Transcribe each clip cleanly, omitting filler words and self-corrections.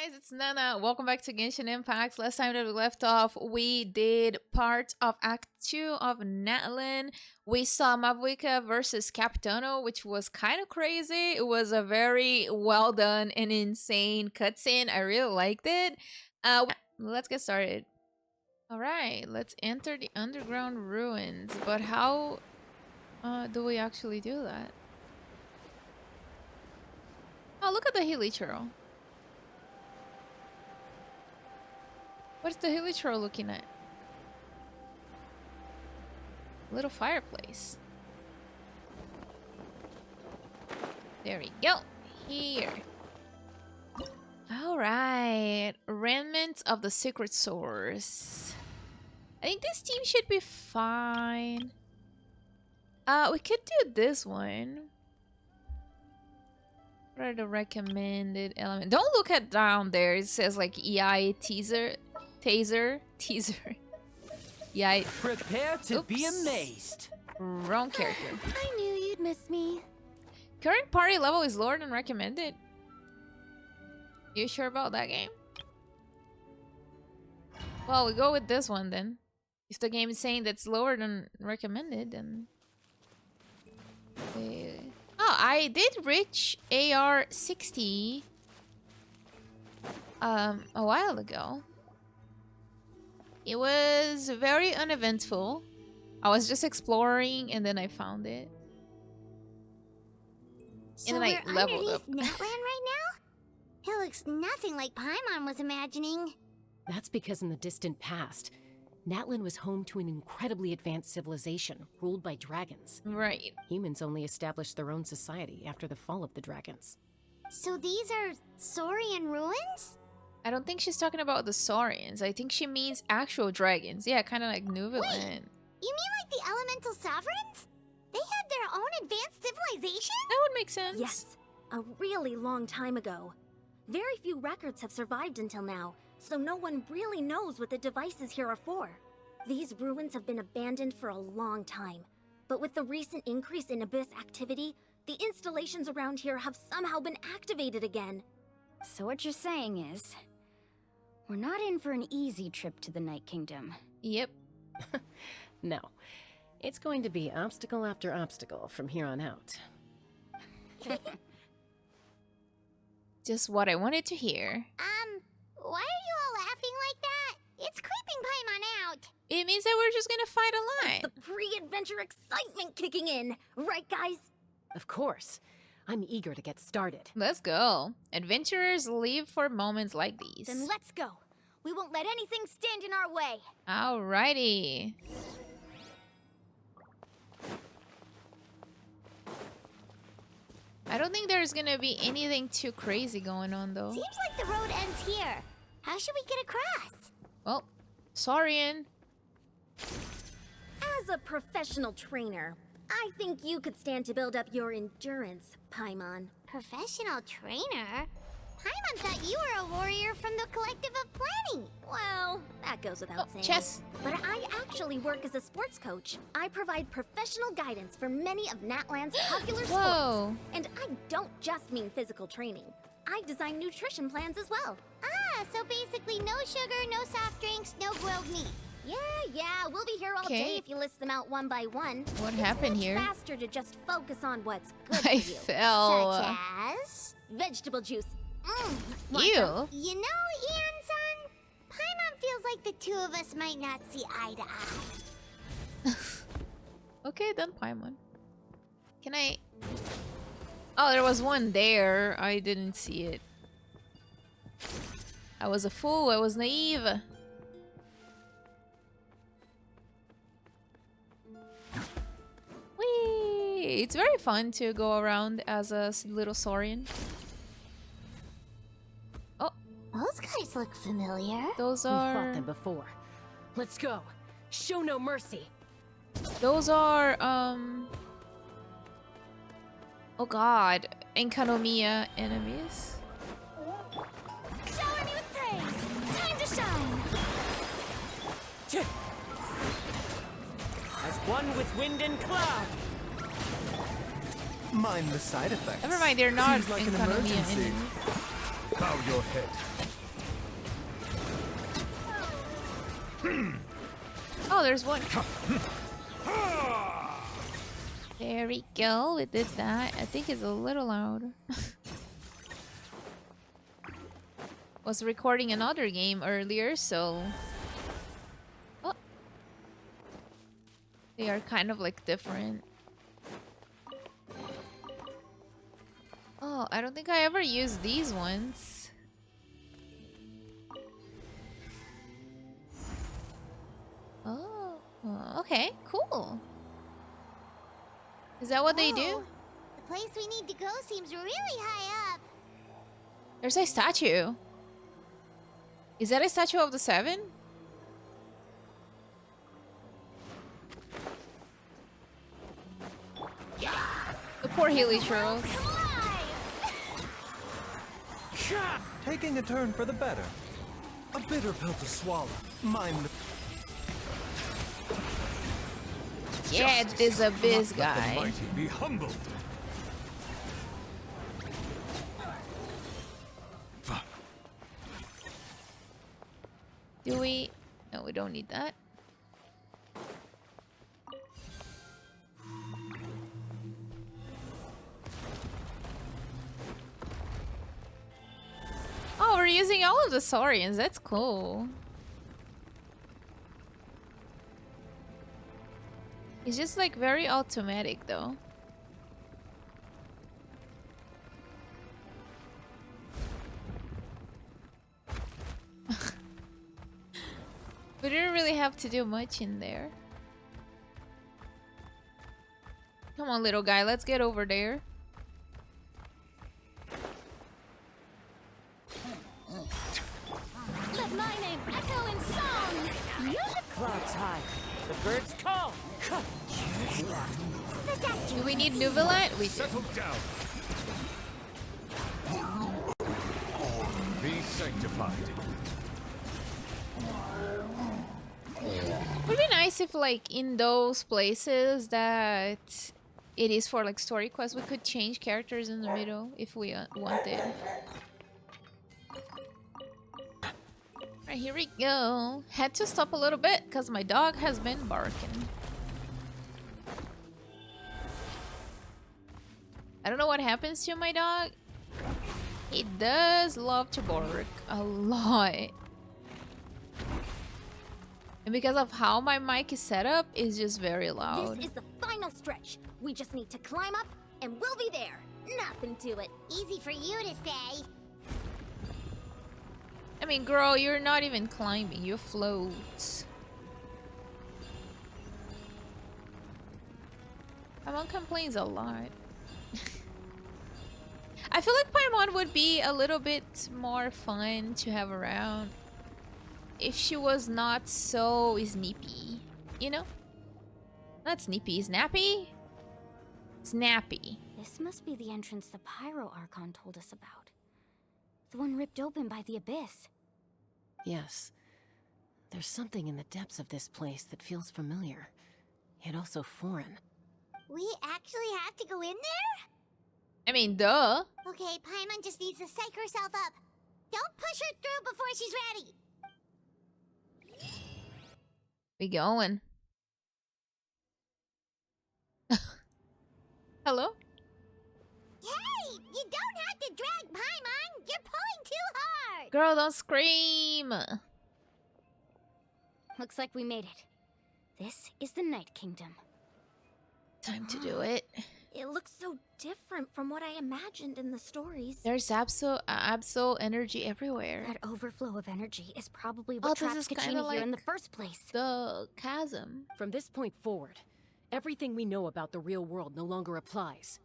guys, it's Nana. Welcome back to Genshin Impact. Last time that we left off, we did part of Act 2 of Natlan. We saw Mavuika versus Capitano, which was kind of crazy. It was a very well done and insane cutscene. I really liked it. Let's get started. Alright, let's enter the underground ruins. But how do we actually do that? Oh, look at the Hilichurl. What's the Hilichurl looking at? Little fireplace. There we go. Here. Alright. Remnants of the secret source. I think this team should be fine. We could do this one. What are the recommended elements? Don't look at down there. It says like EI teaser. Taser. Yeah. Prepare to be amazed. Wrong character. I knew you'd miss me. Current party level is lower than recommended. You sure about that game? Well, we go with this one then. If the game is saying that's lower than recommended, then... Oh, I did reach AR 60 a while ago. It was very uneventful. I was just exploring and then I found it. So and then I leveled up. Natlan right now? It looks nothing like Paimon was imagining. That's because in the distant past, Natlan was home to an incredibly advanced civilization ruled by dragons. Right. Humans only established their own society after the fall of the dragons. So these are Saurian ruins? I don't think she's talking about the Saurians. I think she means actual dragons. Yeah, kind of like Nuvalan. Wait, you mean like the elemental sovereigns? They had their own advanced civilization? That would make sense. Yes, a really long time ago. Very few records have survived until now, so no one really knows what the devices here are for. These ruins have been abandoned for a long time, but with the recent increase in Abyss activity, the installations around here have somehow been activated again. So what you're saying is, we're not in for an easy trip to the Night Kingdom. Yep. No, it's going to be obstacle after obstacle from here on out. Just what I wanted to hear. Why are you all laughing like that? It's creeping Paimon out. It means that we're just gonna fight a line. The pre-adventure excitement kicking in, right guys? Of course. I'm eager to get started. Let's go. Adventurers live for moments like these. Then let's go. We won't let anything stand in our way. Alrighty. I don't think there's gonna be anything too crazy going on though. Seems like the road ends here. How should we get across? Well, Saurian. As a professional trainer, I think you could stand to build up your endurance, Paimon. Professional trainer? Paimon thought you were a warrior from the Collective of Planning. Well, that goes without saying. Chess. But I actually work as a sports coach. I provide professional guidance for many of Natlan's popular Whoa. sports. And I don't just mean physical training. I design nutrition plans as well. Ah, so basically no sugar, no soft drinks, no grilled meat. Yeah, we'll be here all day if you list them out one by one. What It's happened much here? faster to just focus on what's good for I you. fell. Such as? Vegetable juice. Ew. You know, Ian-san, Paimon feels like the two of us might not see eye to eye. Okay, then Paimon. Can I... Oh, there was one there. I didn't see it. I was a fool. I was naive. Whee! It's very fun to go around as a little Saurian. Oh, Those guys look familiar. those We've fought are... them before. Let's go. Show no mercy. Those are, oh god, Haumia enemies. Shower me with praise. Time to shine. As one with wind and cloud. Mind the side effects. Never mind, they're not Seems like an Haumia emergency. enemies. Bow your head. Oh, there's one. There we go. We did that. I think it's a little loud. Was recording another game earlier, so... Oh. They are kind of like different. Oh, I don't think I ever used these ones. Oh, okay, cool. Is that what they do? The place we need to go seems really high up. There's a statue. Is that a statue of the Seven? The poor Healy Churls. Taking a turn for the better. A bitter pill to swallow. Mind the... Yeah, this abyss guy. mighty be humbled. Do we? No, we don't need that. Oh, we're using all of the Saurians. That's cool. It's just like very automatic though. We didn't really have to do much in there. Come on, little guy, let's get over there. Let my name echo in song! Clouds high. The birds call. Do we need Nuvilat? We do. Settle down. Be sanctified. Would be nice if, like, in those places that it is for like story quests, we could change characters in the middle if we wanted. Alright, here we go. Had to stop a little bit because my dog has been barking. I don't know what happens to my dog. He does love to bark a lot. And because of how my mic is set up, it's just very loud. This is the final stretch. We just need to climb up, and we'll be there. Nothing to it. Easy for you to say. I mean, girl, you're not even climbing. You float. Paimon complains a lot. I feel like Paimon would be a little bit more fun to have around if she was not so snippy, you know? Not snippy, snappy? Snappy. This must be the entrance the pyro Archon told us about. The one ripped open by the abyss. Yes. There's something in the depths of this place that feels familiar, yet also foreign. We actually have to go in there? I mean, duh. Okay, Paimon just needs to psych herself up. Don't push her through before she's ready. We going. Hello? Hey, you don't have to drag Paimon. You're pulling too hard. Girl, don't scream. Looks like we made it. This is the Night Kingdom. Time to do it. It looks so different from what I imagined in the stories. There's absol energy everywhere. That overflow of energy is probably Oh, what this trapped is kinda Kachina here in the like first place. The chasm. From this point forward, everything we know about the real world no longer applies.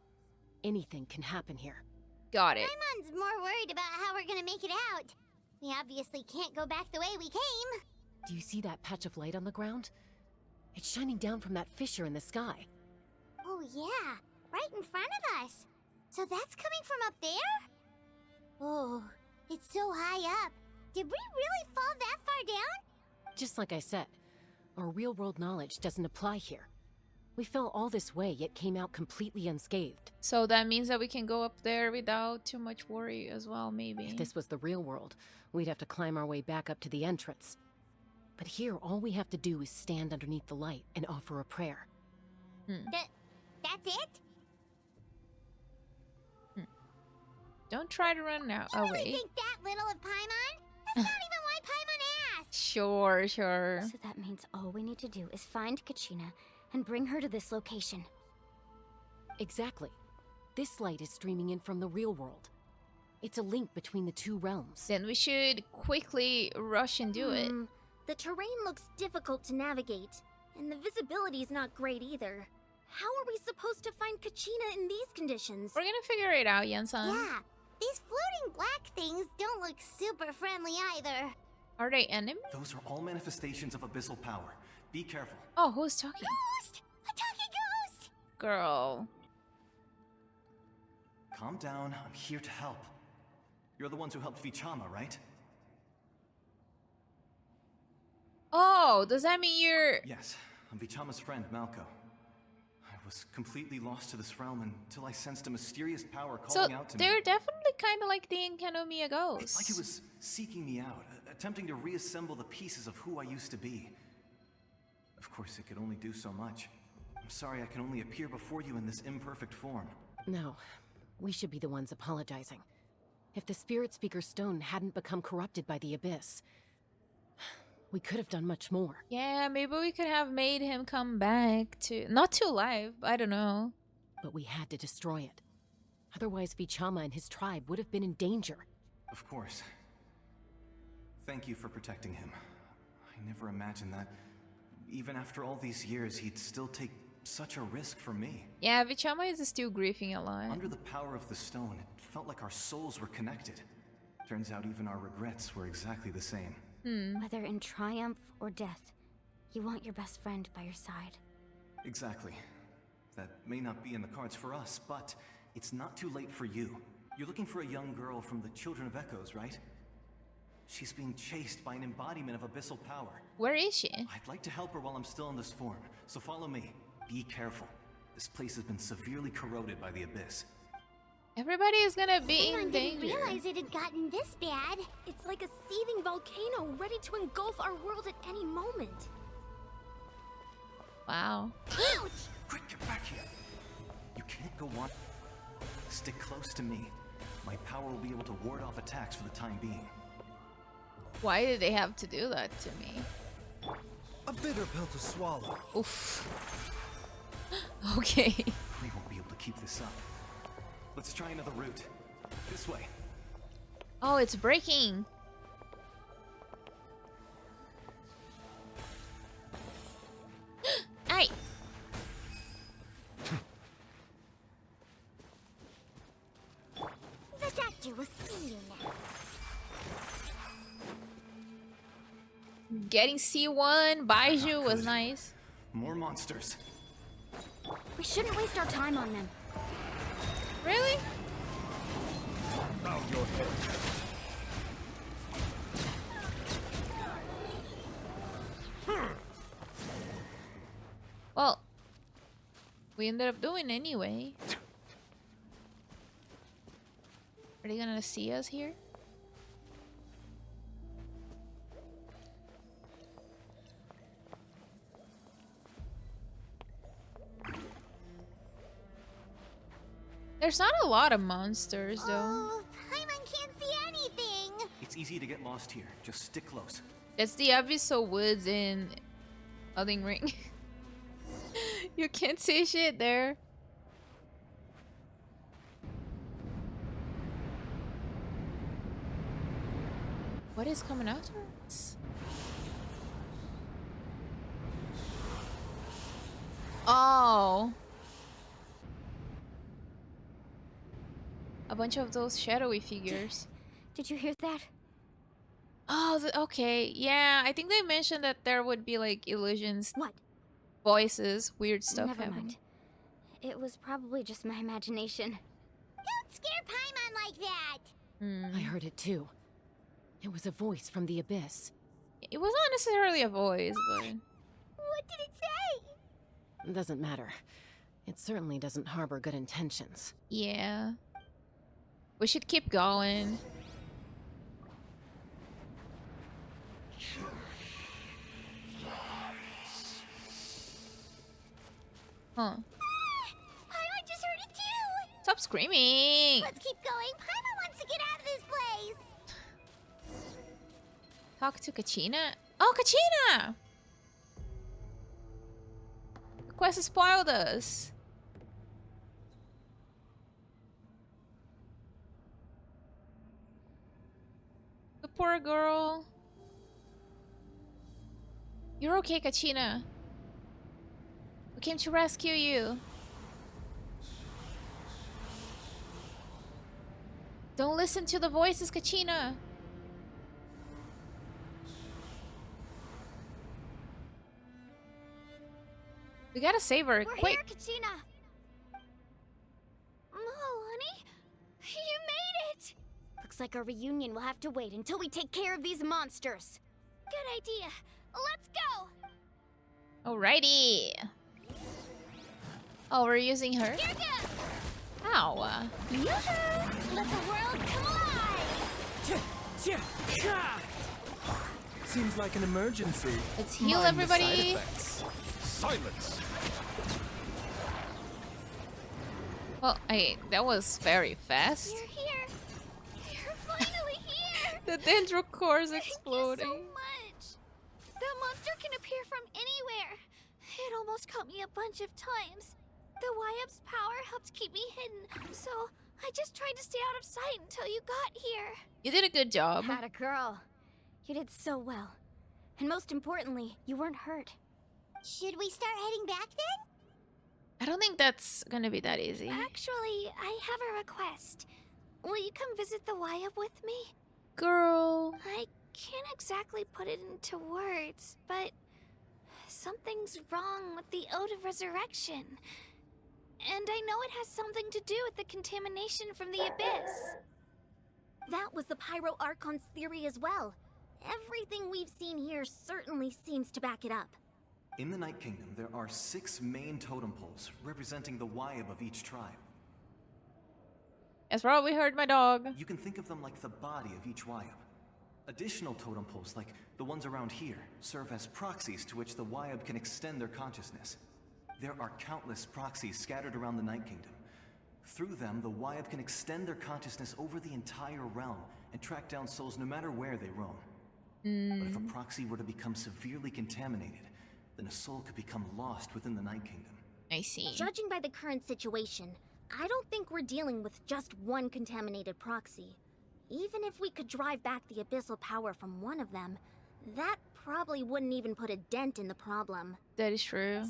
Anything can happen here. Got it. Paimon's more worried about how we're gonna make it out. We obviously can't go back the way we came. Do you see that patch of light on the ground? It's shining down from that fissure in the sky. Oh yeah, right in front of us. So that's coming from up there? Oh, it's so high up. Did we really fall that far down? Just like I said, our real-world knowledge doesn't apply here. We fell all this way, yet came out completely unscathed. So that means that we can go up there without too much worry as well, maybe. If this was the real world, we'd have to climb our way back up to the entrance. But here, all we have to do is stand underneath the light and offer a prayer. That's it? Don't try to run now. You Oh, really wait. think that little of Paimon? That's not even why Paimon asked! Sure, sure. So that means all we need to do is find Kachina and bring her to this location. Exactly. This light is streaming in from the real world. It's a link between the two realms. Then we should quickly rush and do it. The terrain looks difficult to navigate, and the visibility's not great either. How are we supposed to find Kachina in these conditions? We're gonna figure it out, Yansan. Yeah, these floating black things don't look super friendly either. Are they enemies? Those are all manifestations of abyssal power. Be careful. Oh, who's talking? Ghost! A talking ghost! Girl. Calm down, I'm here to help. You're the ones who helped Vichama, right? Oh, does that mean you're... Yes, I'm Vichama's friend, Malco. I was completely lost to this realm until I sensed a mysterious power So calling out to me. they're definitely kind of like the Haumia ghosts. It's like it was seeking me out, attempting to reassemble the pieces of who I used to be. Of course, it could only do so much. I'm sorry I can only appear before you in this imperfect form. No, we should be the ones apologizing. If the Spirit Speaker's stone hadn't become corrupted by the Abyss, we could have done much more. Yeah, maybe we could have made him come back to... Not to life, I don't know. But we had to destroy it. Otherwise, Vichama and his tribe would have been in danger. Of course. Thank you for protecting him. I never imagined that, even after all these years, he'd still take such a risk for me. Yeah, Vichama is still grieving a lot. Under the power of the stone, it felt like our souls were connected. Turns out even our regrets were exactly the same. Whether in triumph or death, you want your best friend by your side. Exactly. That may not be in the cards for us, but it's not too late for you. You're looking for a young girl from the Children of Echoes, right? She's being chased by an embodiment of abyssal power. Where is she? I'd like to help her while I'm still in this form, so follow me. Be careful. This place has been severely corroded by the Abyss. Everybody is gonna be Paimon in didn't danger. realize it had gotten this bad. It's like a seething volcano ready to engulf our world at any moment. Wow. Ouch! Quick, get back here! You can't go on. Stick close to me. My power will be able to ward off attacks for the time being. Why did they have to do that to me? A bitter pill to swallow. Oof. Okay. We won't be able to keep this up. Let's try another route. This way. Oh, it's breaking. Ay. The doctor will see you now. Getting C1 Baiju was nice. More monsters. We shouldn't waste our time on them. Really? Bow your head. Well, we ended up doing anyway. Are they gonna see us here? There's not a lot of monsters though. Oh, Paimon can't see anything. It's easy to get lost here. Just stick close. That's the Abyssal Woods in Elden Ring. You can't see shit there. What is coming after us? Oh. A bunch of those shadowy figures. Did you hear that? Oh, okay. Yeah, I think they mentioned that there would be like illusions, What? voices, weird stuff Never happening. mind. It was probably just my imagination. Don't scare Paimon like that. I heard it too. It was a voice from the Abyss. It was not necessarily a voice, but What did it say? Doesn't matter. It certainly doesn't harbor good intentions. yeah. We should keep going. Huh. Pyro just heard it too! Stop screaming! Let's keep going. Pyro wants to get out of this place! Talk to Kachina? Oh, Kachina! The quest has spoiled us. The poor girl. You're okay, Kachina. We came to rescue you. Don't listen to the voices, Kachina. We gotta save her, We're quick. here, Kachina. Oh, honey, you made it. Looks like our reunion will have to wait until we take care of these monsters. Good idea. Let's go. Alrighty. Oh, we're using her? Here goes. Ow. Yoo-hoo! Let the world come alive. Seems like an emergency. Let's heal Mind the side everybody. effects. Silence. Well, that was very fast. You're here. You're finally here. The dendro core's Thank you exploding. so much. That monster can appear from anywhere. It almost caught me a bunch of times. The Wayob's power helped keep me hidden, so I just tried to stay out of sight until you got here. You did a good job. Had a girl. You did so well. And most importantly, you weren't hurt. Should we start heading back then? I don't think that's gonna be that easy. Actually, I have a request. Will you come visit the Wayob with me? Girl. I can't exactly put it into words, but something's wrong with the Ode of Resurrection. And I know it has something to do with the contamination from the Abyss. That was the Pyro Archon's theory as well. Everything we've seen here certainly seems to back it up. In the Night Kingdom, there are 6 main totem poles representing the Wayob of each tribe. That's probably heard my dog. You can think of them like the body of each Wayob. Additional totem poles, like the ones around here, serve as proxies to which the Wayob can extend their consciousness. There are countless proxies scattered around the Night Kingdom. Through them, the Wayob can extend their consciousness over the entire realm and track down souls no matter where they roam. But if a proxy were to become severely contaminated, then a soul could become lost within the Night Kingdom. I see. Judging by the current situation, I don't think we're dealing with just one contaminated proxy. Even if we could drive back the abyssal power from one of them, that probably wouldn't even put a dent in the problem. That is true.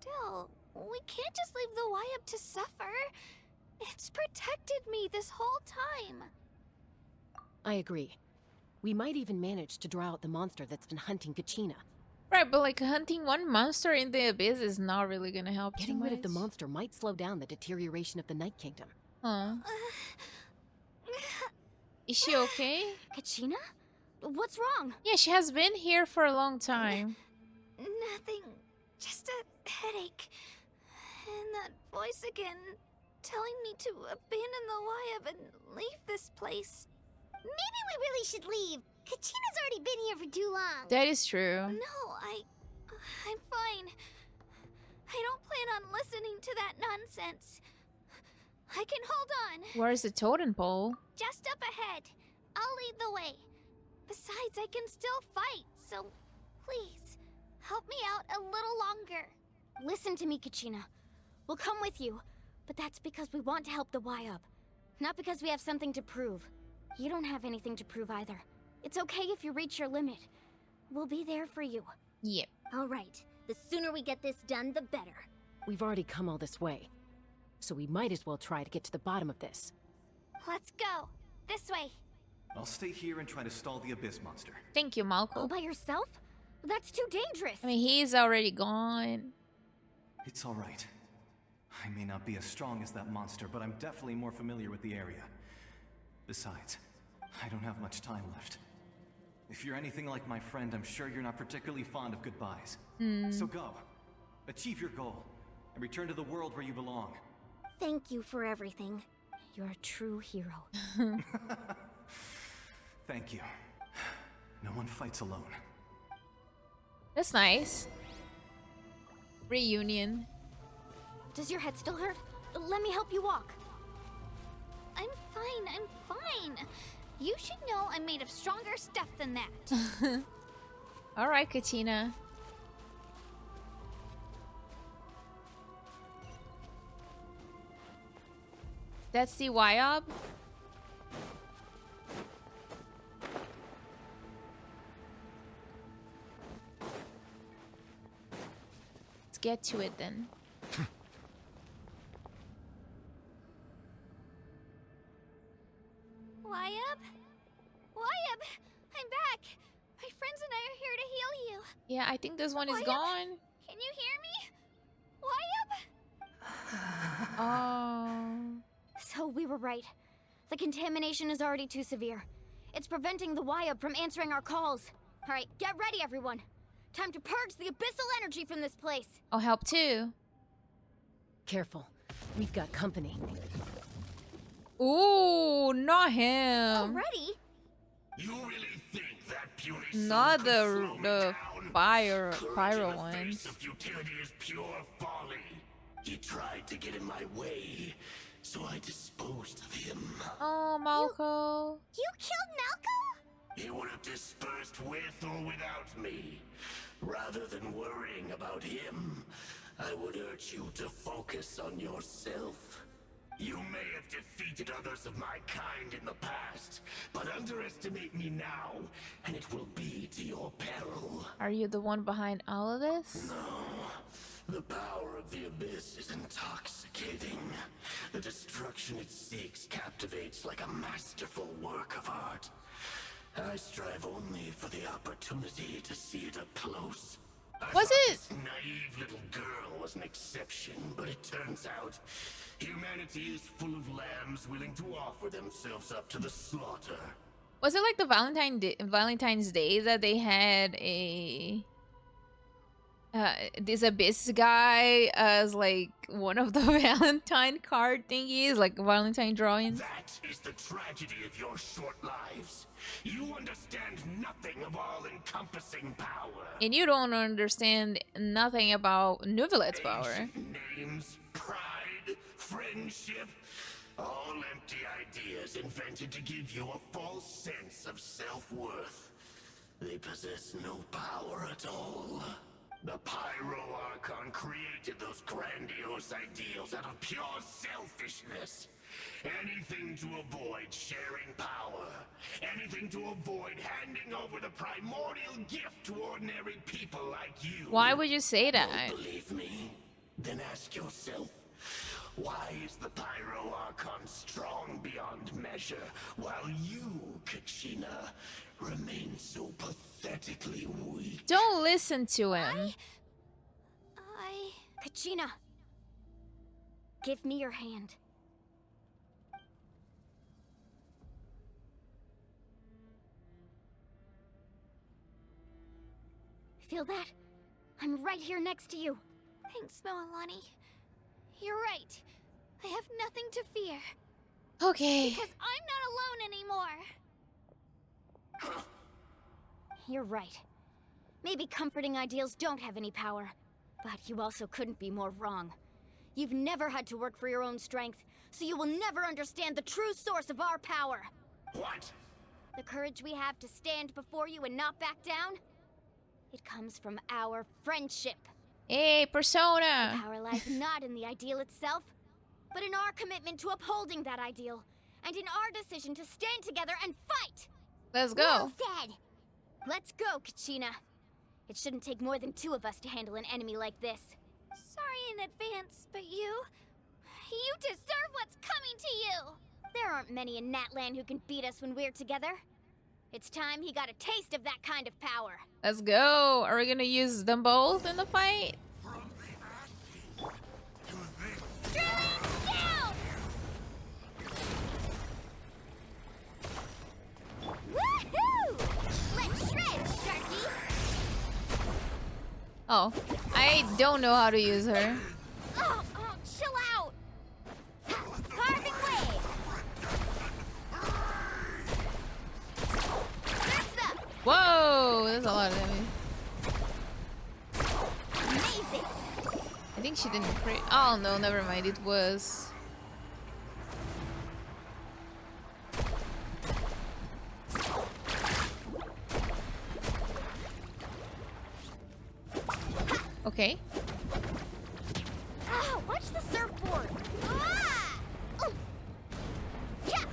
Still, we can't just leave the Wayob to suffer. It's protected me this whole time. I agree. We might even manage to draw out the monster that's been hunting Kachina. Right, but like hunting one monster in the abyss is not really gonna help too Getting rid of the much. monster might slow down the deterioration of the Night Kingdom. Huh. Is she okay? Kachina? What's wrong? Yeah, she has been here for a long time. Nothing. Just a headache. And that voice again, telling me to abandon the Wayob and leave this place. Maybe we really should leave. Kachina's already been here for too long. That is true. No, I'm fine. I don't plan on listening to that nonsense. I can hold on. Where's the totem pole? Just up ahead. I'll lead the way. Besides, I can still fight, so please, help me out a little longer. Listen to me, Kachina. We'll come with you, but that's because we want to help the Wayob, not because we have something to prove. You don't have anything to prove either. It's okay if you reach your limit. We'll be there for you. Yep. All right. The sooner we get this done, the better. We've already come all this way, so we might as well try to get to the bottom of this. Let's go. This way. I'll stay here and try to stall the Abyss monster. Thank you, All Malco. by yourself? That's too dangerous. I mean, he's already gone. It's all right. I may not be as strong as that monster, but I'm definitely more familiar with the area. Besides, I don't have much time left. If you're anything like my friend, I'm sure you're not particularly fond of goodbyes. So go. Achieve your goal, and return to the world where you belong. Thank you for everything. You're a true hero. Thank you. No one fights alone. That's nice. Reunion. Does your head still hurt? Let me help you walk. I'm fine. You should know I'm made of stronger stuff than that. All right, Kachina. That's the Wayob. Let's get to it then. Wayob? Wayob! I'm back! My friends and I are here to heal you. Yeah, I think this one is Wayob? gone. Can you hear me? Wayob? Oh. So we were right. The contamination is already too severe. It's preventing the Wayob from answering our calls. Alright, get ready everyone. Time to purge the abyssal energy from this place. I'll help too. Careful. We've got company. Ooh, not him. Already? You really think that puny Not soul could slow me the down? pyro Courage in the one. face of futility is pure folly. He tried to get in my way, so I disposed of him. Oh, Malco. You killed Malco? He would have dispersed with or without me. Rather than worrying about him, I would urge you to focus on yourself. You may have defeated others of my kind in the past, but underestimate me now, and it will be to your peril. Are you the one behind all of this? No. The power of the Abyss is intoxicating. The destruction it seeks captivates like a masterful work of art. I strive only for the opportunity to see it up close. Was it? This naive little girl was an exception, but it turns out humanity is full of lambs willing to offer themselves up to the slaughter. Was it like the Valentine's Day that they had a this Abyss guy as like one of the Valentine card thingies, like Valentine drawings? That is the tragedy of your short lives. You understand nothing of all-encompassing power. And you don't understand nothing about Nuvilet's power. Ancient names, pride, friendship, all empty ideas invented to give you a false sense of self-worth. They possess no power at all. The Pyro Archon created those grandiose ideals out of pure selfishness. Anything to avoid sharing power. Anything to avoid handing over the primordial gift to ordinary people like you. Why would you say that? Don't believe me? Then ask yourself, why is the Pyro Archon strong beyond measure, while you, Kachina, remain so pathetically weak? Don't listen to him. Kachina, give me your hand. Feel that? I'm right here next to you. Thanks, Moalani. You're right. I have nothing to fear. Okay. Because I'm not alone anymore. You're right. Maybe comforting ideals don't have any power. But you also couldn't be more wrong. You've never had to work for your own strength, so you will never understand the true source of our power. What? The courage we have to stand before you and not back down? It comes from our friendship. Hey, Persona. Power lies not in the ideal itself, but in our commitment to upholding that ideal, and in our decision to stand together and fight! Let's go. Well said. Let's go, Kachina. It shouldn't take more than two of us to handle an enemy like this. Sorry in advance, but you deserve what's coming to you. There aren't many in Natlan who can beat us when we're together. It's time he got a taste of that kind of power. Let's go. Are we gonna use them both in the fight? Down! Woohoo! Let's shred, Sharky! Oh, I don't know how to use her. Oh, chill out! Carving wave! Whoa, there's a lot of damage. Amazing! I think she didn't create. Oh no, never mind. It was. Okay. Ah, watch the surfboard. Ah! Oh. Yeah.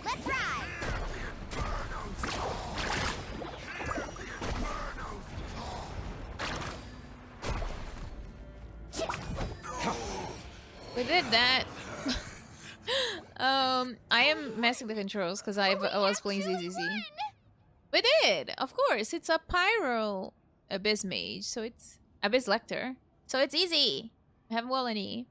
Let's ride. We did that. I am messing the controls because I was playing ZZZ. We did, of course. It's a pyro abyss mage, so it's abyss lector, so it's easy. I haven't won any.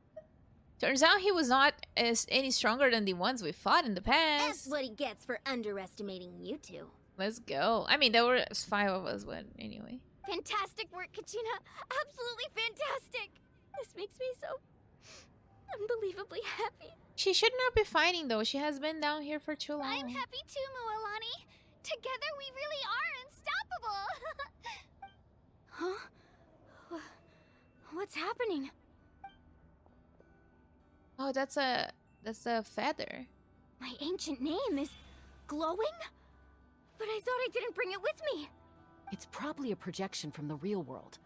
Turns out he was not any stronger than the ones we fought in the past. That's what he gets for underestimating you two. Let's go. I mean, there were 5 of us, but anyway. Fantastic work, Kachina. Absolutely fantastic. This makes me so unbelievably happy. She should not be fighting though. She has been down here for too long. I'm happy too, Mualani. Together we really are unstoppable. Huh? What's happening? Oh, that's a feather. My ancient name is glowing? But I thought I didn't bring it with me. It's probably a projection from the real world.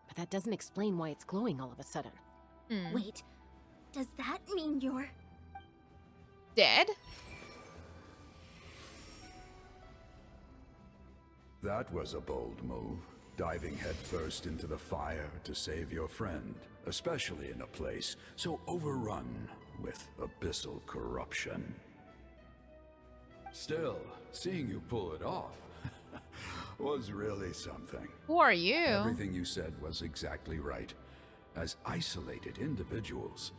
But that doesn't explain why it's glowing all of a sudden. Wait, does that mean you're... Dead? That was a bold move, diving headfirst into the fire to save your friend, especially in a place so overrun with abyssal corruption. Still, seeing you pull it off was really something. Who are you? Everything you said was exactly right. As isolated individuals,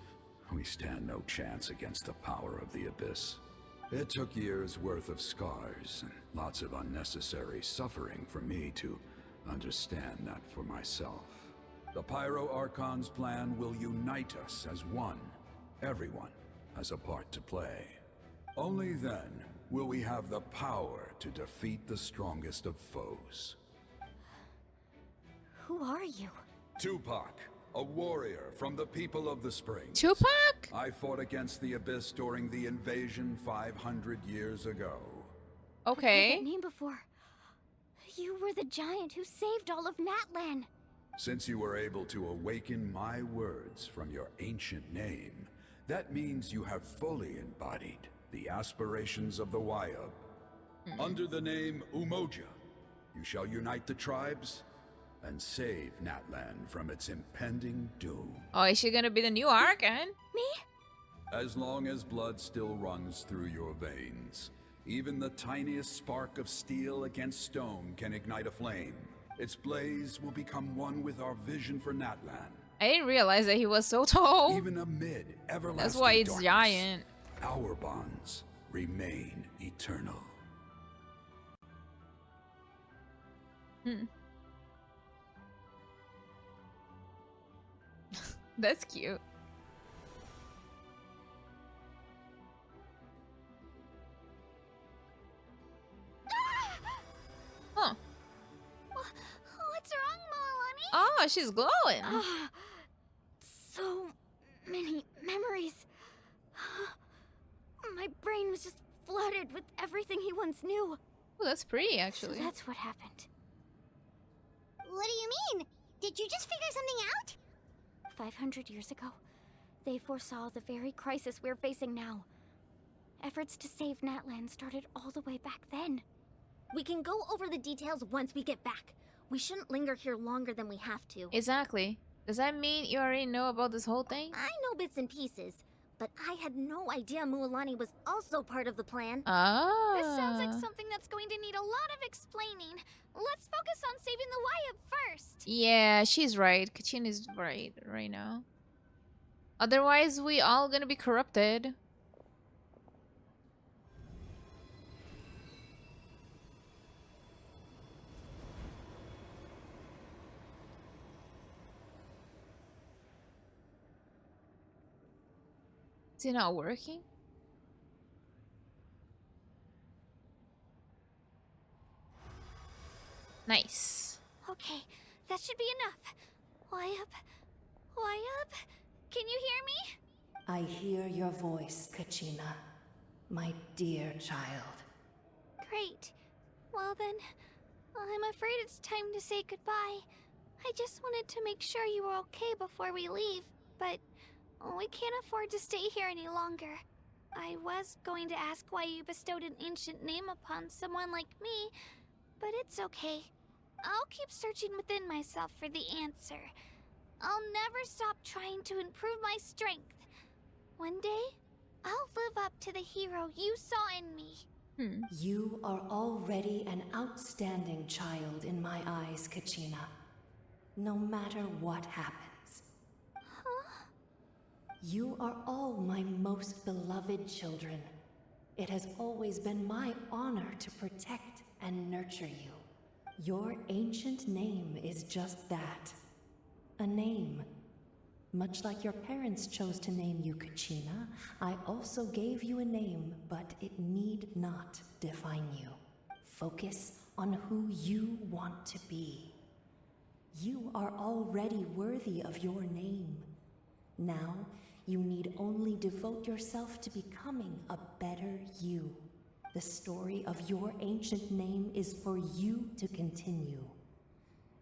we stand no chance against the power of the Abyss. It took years' worth of scars and lots of unnecessary suffering for me to understand that for myself. The Pyro Archon's plan will unite us as one. Everyone has a part to play. Only then will we have the power to defeat the strongest of foes. Who are you? Tupac, a warrior from the people of the Springs. Tupac? I fought against the Abyss during the invasion 500 years ago. I've Okay. heard that name before. You were the giant who saved all of Natlan. Since you were able to awaken my words from your ancient name, that means you have fully embodied the aspirations of the Wayob. Under the name Umoja, you shall unite the tribes and save Natlan from its impending doom. Oh, is she gonna be the new Archon? Me? As long as blood still runs through your veins, even the tiniest spark of steel against stone can ignite a flame. Its blaze will become one with our vision for Natlan. I didn't realize that he was so tall. Even amid everlasting That's why it's darkness, giant. our bonds remain eternal. That's cute. Huh. What's wrong, Mualani? Oh, she's glowing. So many memories. My brain was just flooded with everything he once knew. Oh, that's pretty, So actually. that's what happened. What do you mean? Did you just figure something out? 500 years ago, they foresaw the very crisis we're facing now. Efforts to save Natlan started all the way back then. We can go over the details once we get back. We shouldn't linger here longer than we have to. Exactly. Does that mean you already know about this whole thing? I know bits and pieces, but I had no idea Mualani was also part of the plan. Ah. This sounds like something that's going to need a lot of explaining. Let's focus on saving the Wayob first. Yeah, she's right. Kachina is right now. Otherwise, we all gonna be corrupted. Is it not working? Nice. Okay, That should be enough. Wayob? Wayob? Can you hear me? I hear your voice, Kachina. My dear child. Great. Well then, I'm afraid it's time to say goodbye. I just wanted to make sure you were okay before we leave, but we can't afford to stay here any longer. I was going to ask why you bestowed an ancient name upon someone like me, but it's okay. I'll keep searching within myself for the answer. I'll never stop trying to improve my strength. One day, I'll live up to the hero you saw in me. You are already an outstanding child in my eyes, Kachina. No matter what happens. Huh? You are all my most beloved children. It has always been my honor to protect and nurture you. Your ancient name is just that. A name. Much like your parents chose to name you Kachina, I also gave you a name, but it need not define you. Focus on who you want to be. You are already worthy of your name. Now, you need only devote yourself to becoming a better you. The story of your ancient name is for you to continue.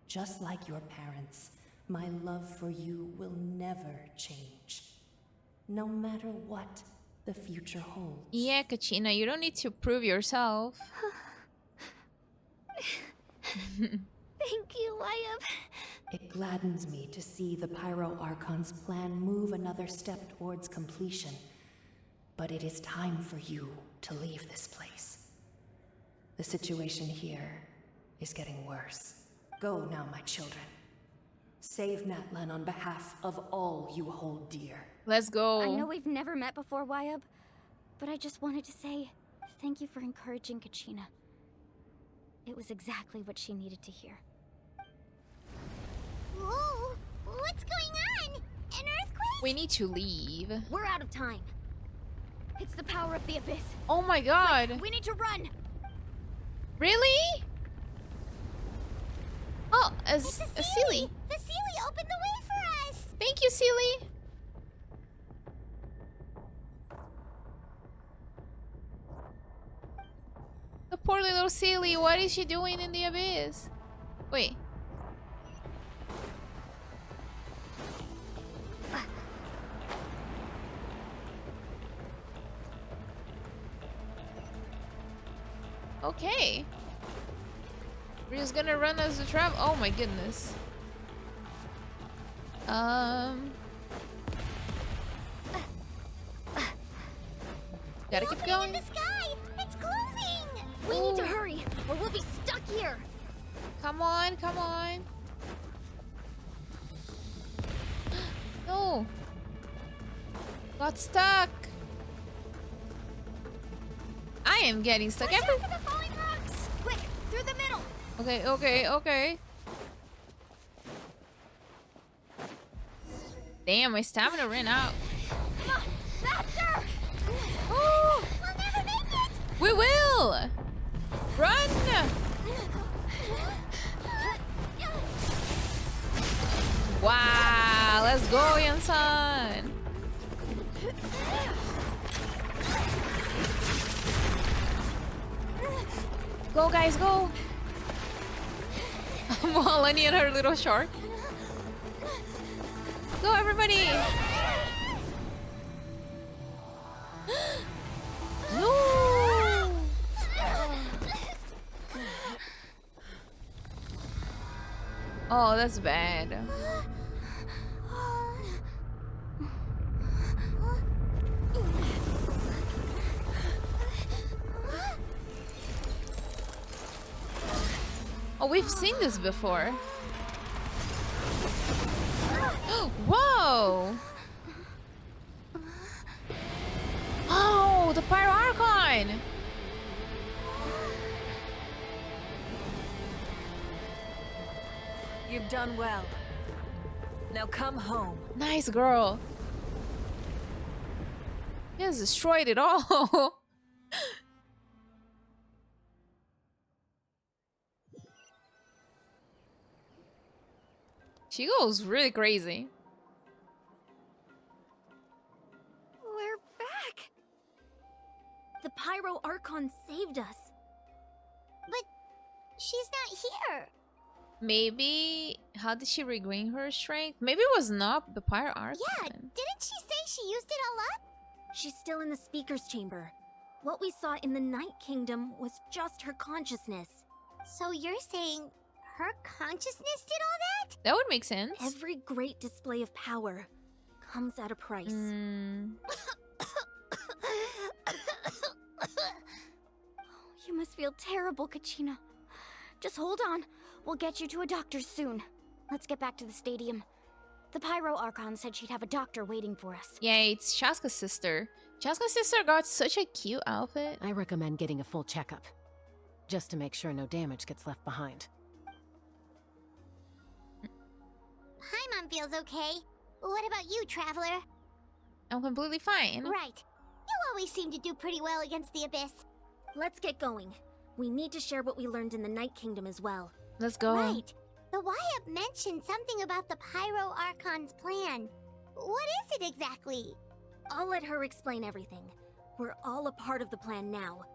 Just like your parents, my love for you will never change. No matter what the future holds. Yeah, Kachina, you don't need to prove yourself. Thank you, Wayob. It gladdens me to see the Pyro Archon's plan move another step towards completion. But it is time for you to leave this place. The situation here is getting worse. Go now, my children. Save Natlan on behalf of all you hold dear. Let's go. I know we've never met before, Wayob, but I just wanted to say thank you for encouraging Kachina. It was exactly what she needed to hear. Whoa! What's going on? An earthquake? We need to leave. We're out of time. It's the power of the Abyss. Oh my god. We need to run. Really? Oh, a Sealy. The Sealy opened the way for us! Thank you, Sealy. The poor little Sealy. What is she doing in the abyss? Wait. Okay. We're just gonna run as a trap. Oh my goodness. Gotta keep going. In the sky! It's closing! We need to hurry, or we'll be stuck here. Come on, come on. No. Got stuck. I am getting stuck. Watch out for the falling rocks! Quick, through the middle! Okay, okay, okay. Damn, my stamina ran out. Come on, faster! Oh, We'll never make it! we will! Run! Wow, let's go, Yansan! Go, guys, go! Melanie and her little shark. Go, everybody! No! Oh, that's bad. Oh, we've seen this before. Whoa! Oh, the Pyro Archon! You've done well. Now come home. Nice girl. He has destroyed it all. She goes really crazy. We're back! The Pyro Archon saved us. But she's not here. Maybe... How did she regain her strength? Maybe it was not the Pyro Archon. Yeah, didn't she say she used it all up? She's still in the Speaker's Chamber. What we saw in the Night Kingdom was just her consciousness. So you're saying her consciousness did all that? That would make sense. Every great display of power comes at a price. You must feel terrible, Kachina. Just hold on. We'll get you to a doctor soon. Let's get back to the stadium. The Pyro Archon said she'd have a doctor waiting for us. Yeah, it's Chaska's sister. Chaska's sister got such a cute outfit. I recommend getting a full checkup, just to make sure no damage ggs left behind. Paimon feels okay. What about you, Traveler? I'm completely fine. Right. You always seem to do pretty well against the Abyss. Let's get going. We need to share what we learned in the Night Kingdom as well. Let's go. Right. The Wayob mentioned something about the Pyro Archon's plan. What is it exactly? I'll let her explain everything. We're all a part of the plan now.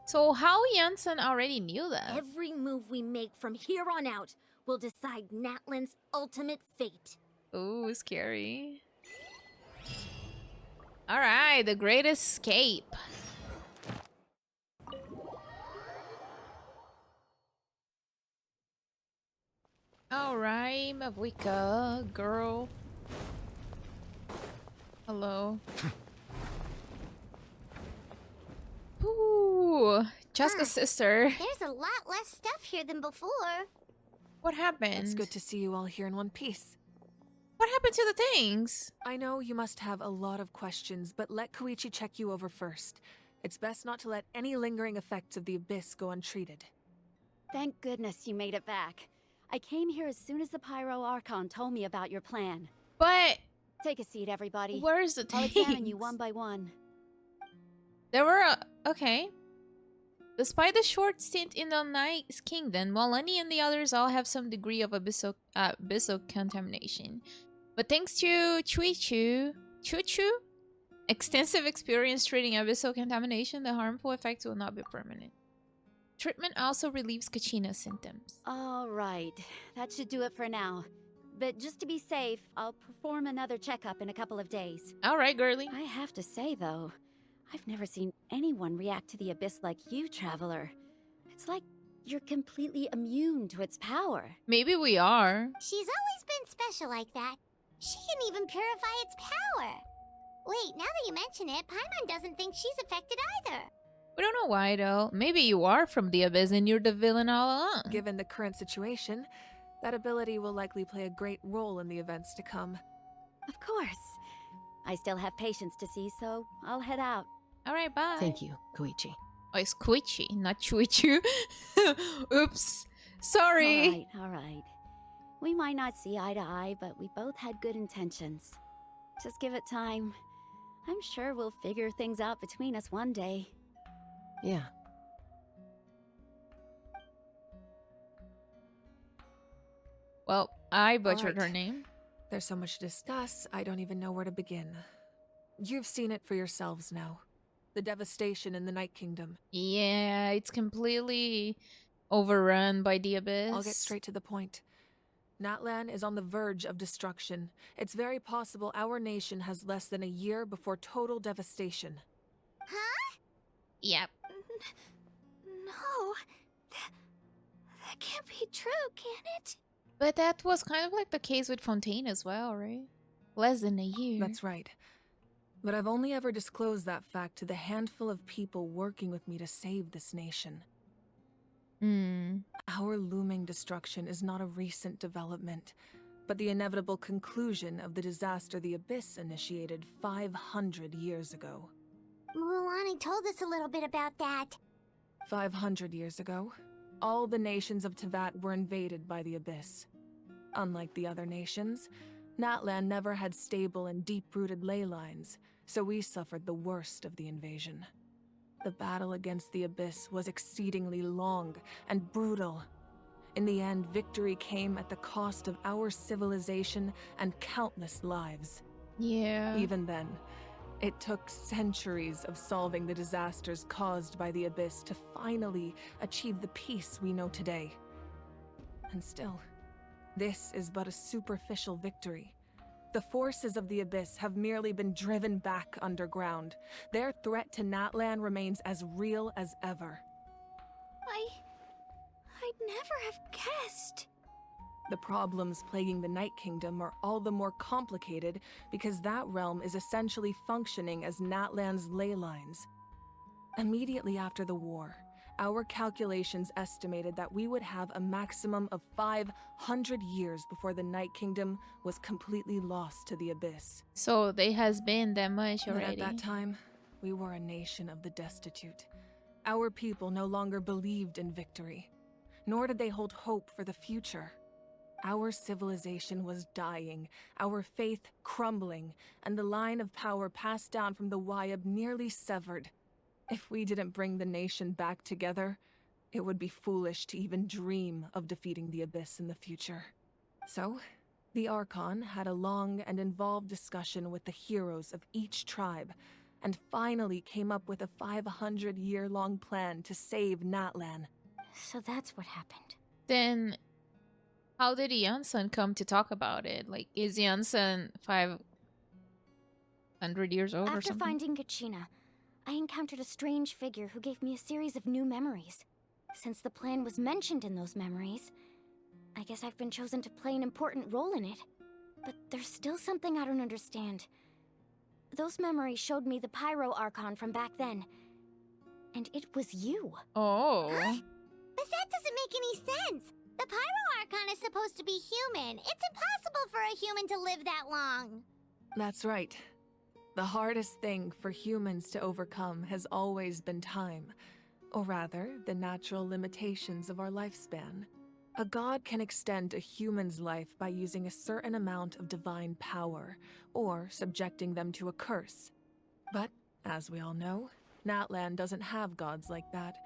So how Janssen already knew that? Every move we make from here on out will decide Natlan's ultimate fate. Ooh, scary. Alright, the Great Escape. Alright, Mavuika, girl. Hello. Ooh, Chaska's sister. There's a lot less stuff here than before. What happened? It's good to see you all here in one piece. What happened to the things? I know you must have a lot of questions, but let Koichi check you over first. It's best not to let any lingering effects of the Abyss go untreated. Thank goodness you made it back. I came here as soon as the Pyro Archon told me about your plan. But... Take a seat, everybody. Where's the I'll things? examine you one by one. There were okay. Despite the short stint in the Night Kingdom, Molani and the others all have some degree of abyssal contamination. But thanks to Chuchu, extensive experience treating abyssal contamination, the harmful effects will not be permanent. Treatment also relieves Kachina's symptoms. All right, that should do it for now. But just to be safe, I'll perform another checkup in a couple of days. All right, girly. I have to say, though, I've never seen anyone react to the Abyss like you, Traveler. It's like you're completely immune to its power. Maybe we are. She's always been special like that. She can even purify its power. Wait, now that you mention it, Paimon doesn't think she's affected either. We don't know why, though. Maybe you are from the Abyss and you're the villain all along. Given the current situation, that ability will likely play a great role in the events to come. Of course. I still have patients to see, so I'll head out. All right, bye. Thank you, Koichi. Oh, it's Koichi, not Chuichu. Oops. Sorry. All right. We might not see eye to eye, but we both had good intentions. Just give it time. I'm sure we'll figure things out between us one day. Yeah. Well, I butchered All her name. There's so much to discuss, I don't even know where to begin. You've seen it for yourselves now. The devastation in the Night Kingdom. Yeah, it's completely overrun by the Abyss. I'll get straight to the point. Natlan is on the verge of destruction. It's very possible our nation has less than a year before total devastation. Huh? Yep. No. That can't be true, can it? But that was kind of like the case with Fontaine as well, right? Less than a year. That's right. But I've only ever disclosed that fact to the handful of people working with me to save this nation. Our looming destruction is not a recent development, but the inevitable conclusion of the disaster the Abyss initiated 500 years ago. Mulani told us a little bit about that. 500 years ago, all the nations of Teyvat were invaded by the Abyss. Unlike the other nations, Natlan never had stable and deep-rooted ley lines, so we suffered the worst of the invasion. The battle against the Abyss was exceedingly long and brutal. In the end, victory came at the cost of our civilization and countless lives. Yeah. Even then, it took centuries of solving the disasters caused by the Abyss to finally achieve the peace we know today. And still, this is but a superficial victory. The forces of the Abyss have merely been driven back underground. Their threat to Natlan remains as real as ever. I'd never have guessed. The problems plaguing the Night Kingdom are all the more complicated because that realm is essentially functioning as Natlan's ley lines. Immediately after the war, our calculations estimated that we would have a maximum of 500 years before the Night Kingdom was completely lost to the Abyss. So they has been that much But already. at that time, we were a nation of the destitute. Our people no longer believed in victory, nor did they hold hope for the future. Our civilization was dying, our faith crumbling, and the line of power passed down from the Wayob nearly severed. If we didn't bring the nation back together, it would be foolish to even dream of defeating the Abyss in the future. So, the Archon had a long and involved discussion with the heroes of each tribe, and finally came up with a 500-year-long plan to save Natlan. So that's what happened. Then, how did Janssen come to talk about it? Like, is Janssen 500 years old or After something? finding Kachina, I encountered a strange figure who gave me a series of new memories. Since the plan was mentioned in those memories, I guess I've been chosen to play an important role in it. But there's still something I don't understand. Those memories showed me the Pyro Archon from back then. And it was you. Oh. But that doesn't make any sense. The Pyro Archon is supposed to be human. It's impossible for a human to live that long. That's right. The hardest thing for humans to overcome has always been time, or rather, the natural limitations of our lifespan. A god can extend a human's life by using a certain amount of divine power, or subjecting them to a curse. But, as we all know, Natlan doesn't have gods like that.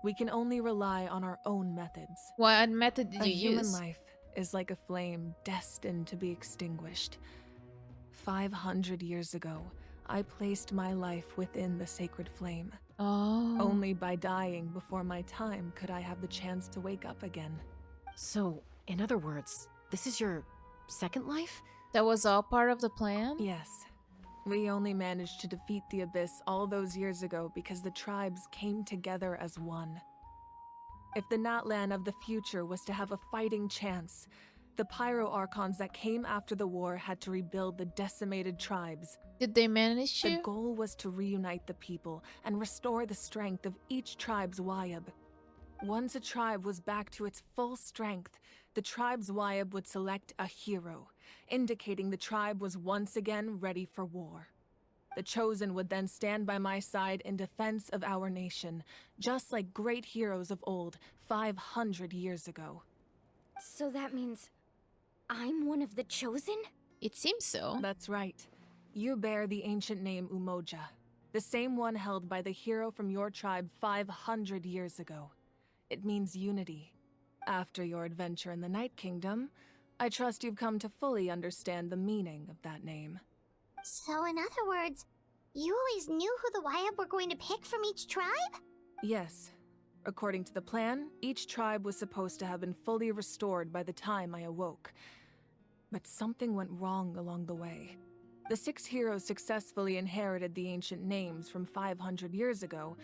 We can only rely on our own methods. What method did A you human use? life is like a flame destined to be extinguished. 500 years ago, I placed my life within the sacred flame. Oh. Only by dying before my time could I have the chance to wake up again. So, in other words, this is your second life? That was all part of the plan? Yes. We only managed to defeat the Abyss all those years ago because the tribes came together as one. If the Natlan of the future was to have a fighting chance, the Pyro Archons that came after the war had to rebuild the decimated tribes. Did they manage to? The goal was to reunite the people and restore the strength of each tribe's Wayob. Once a tribe was back to its full strength, the tribe's Wayob would select a hero, indicating the tribe was once again ready for war. The Chosen would then stand by my side in defense of our nation, just like great heroes of old 500 years ago. So that means I'm one of the Chosen? It seems so. That's right. You bear the ancient name Umoja, the same one held by the hero from your tribe 500 years ago. It means unity. After your adventure in the Night Kingdom, I trust you've come to fully understand the meaning of that name. So in other words, you always knew who the Wayob were going to pick from each tribe? Yes. According to the plan, each tribe was supposed to have been fully restored by the time I awoke. But something went wrong along the way. The 6 heroes successfully inherited the ancient names from 500 years ago,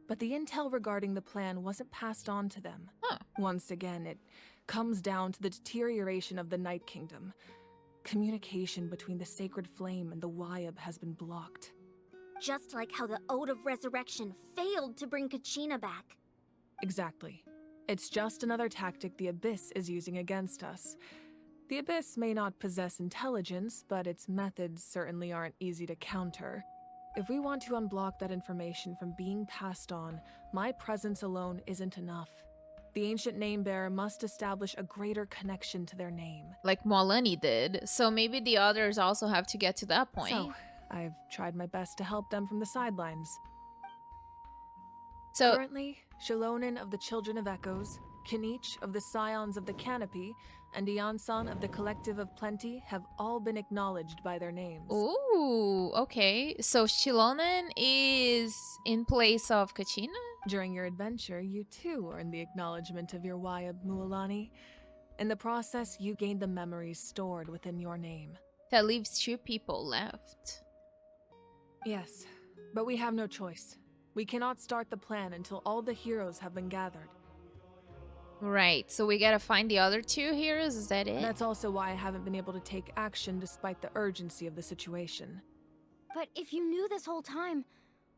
but the intel regarding the plan wasn't passed on to them. Huh. Once again, it comes down to the deterioration of the Night Kingdom. Communication between the Sacred Flame and the Wayob has been blocked. Just like how the Ode of Resurrection failed to bring Kachina back. Exactly. It's just another tactic the Abyss is using against us. The Abyss may not possess intelligence, but its methods certainly aren't easy to counter. If we want to unblock that information from being passed on, my presence alone isn't enough. The ancient name-bearer must establish a greater connection to their name. Like Molani did. So maybe the others also have to get to that point. So, I've tried my best to help them from the sidelines. So currently, Shilonen of the Children of Echoes, Kinich of the Scions of the Canopy and Iansan of the Collective of Plenty have all been acknowledged by their names. Ooh, okay. So Shilonen is in place of Kachina? During your adventure, you too earned the acknowledgement of your Wayob, Mualani. In the process, you gained the memories stored within your name. That leaves 2 people left. Yes, but we have no choice. We cannot start the plan until all the heroes have been gathered. Right, so we gotta find the other 2 heroes, is that it? That's also why I haven't been able to take action despite the urgency of the situation. But if you knew this whole time,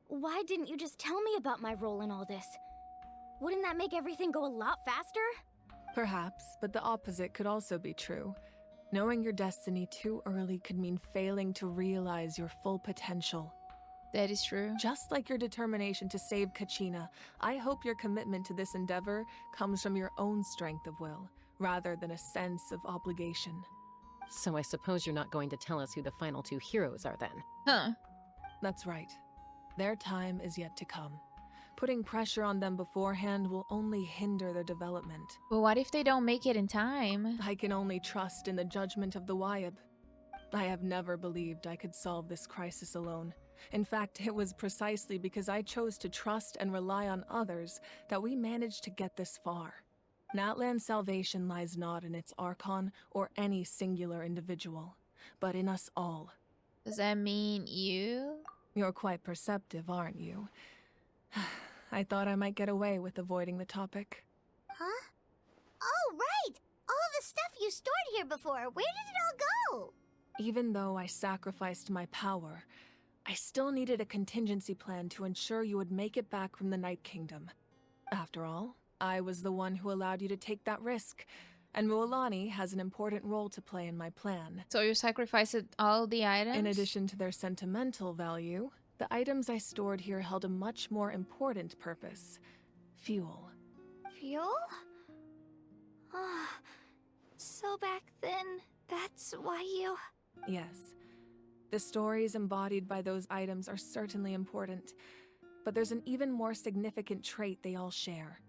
why didn't you just tell me about my role in all this? Wouldn't that make everything go a lot faster? Perhaps, but the opposite could also be true. Knowing your destiny too early could mean failing to realize your full potential. That is true. Just like your determination to save Kachina, I hope your commitment to this endeavor comes from your own strength of will, rather than a sense of obligation. So I suppose you're not going to tell us who the final 2 heroes are then? Huh. That's right. Their time is yet to come. Putting pressure on them beforehand will only hinder their development. But what if they don't make it in time? I can only trust in the judgment of the Wayob. I have never believed I could solve this crisis alone. In fact, it was precisely because I chose to trust and rely on others that we managed to get this far. Natlan's salvation lies not in its Archon or any singular individual, but in us all. Does that mean you? You're quite perceptive, aren't you? I thought I might get away with avoiding the topic. Huh? Oh, right! All the stuff you stored here before, where did it all go? Even though I sacrificed my power, I still needed a contingency plan to ensure you would make it back from the Night Kingdom. After all, I was the one who allowed you to take that risk, and Mualani has an important role to play in my plan. So you sacrificed all the items? In addition to their sentimental value, the items I stored here held a much more important purpose. Fuel. Fuel? Ah, so back then, that's why you... Yes. The stories embodied by those items are certainly important, but there's an even more significant trait they all share.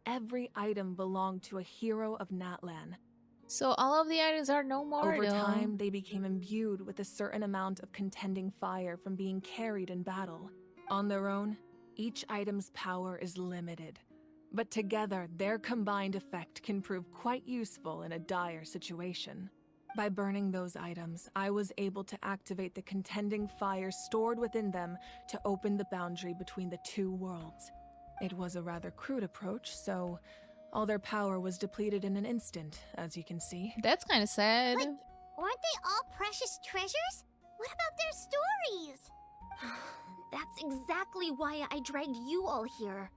Every item belonged to a hero of Natlan. So all of the items are no more. Over time, they became imbued with a certain amount of contending fire from being carried in battle. On their own, each item's power is limited, but together, their combined effect can prove quite useful in a dire situation. By burning those items, I was able to activate the contending fire stored within them to open the boundary between the 2 worlds. It was a rather crude approach, so all their power was depleted in an instant, as you can see. That's kind of sad. Wait, weren't they all precious treasures? What about their stories? That's exactly why I dragged you all here.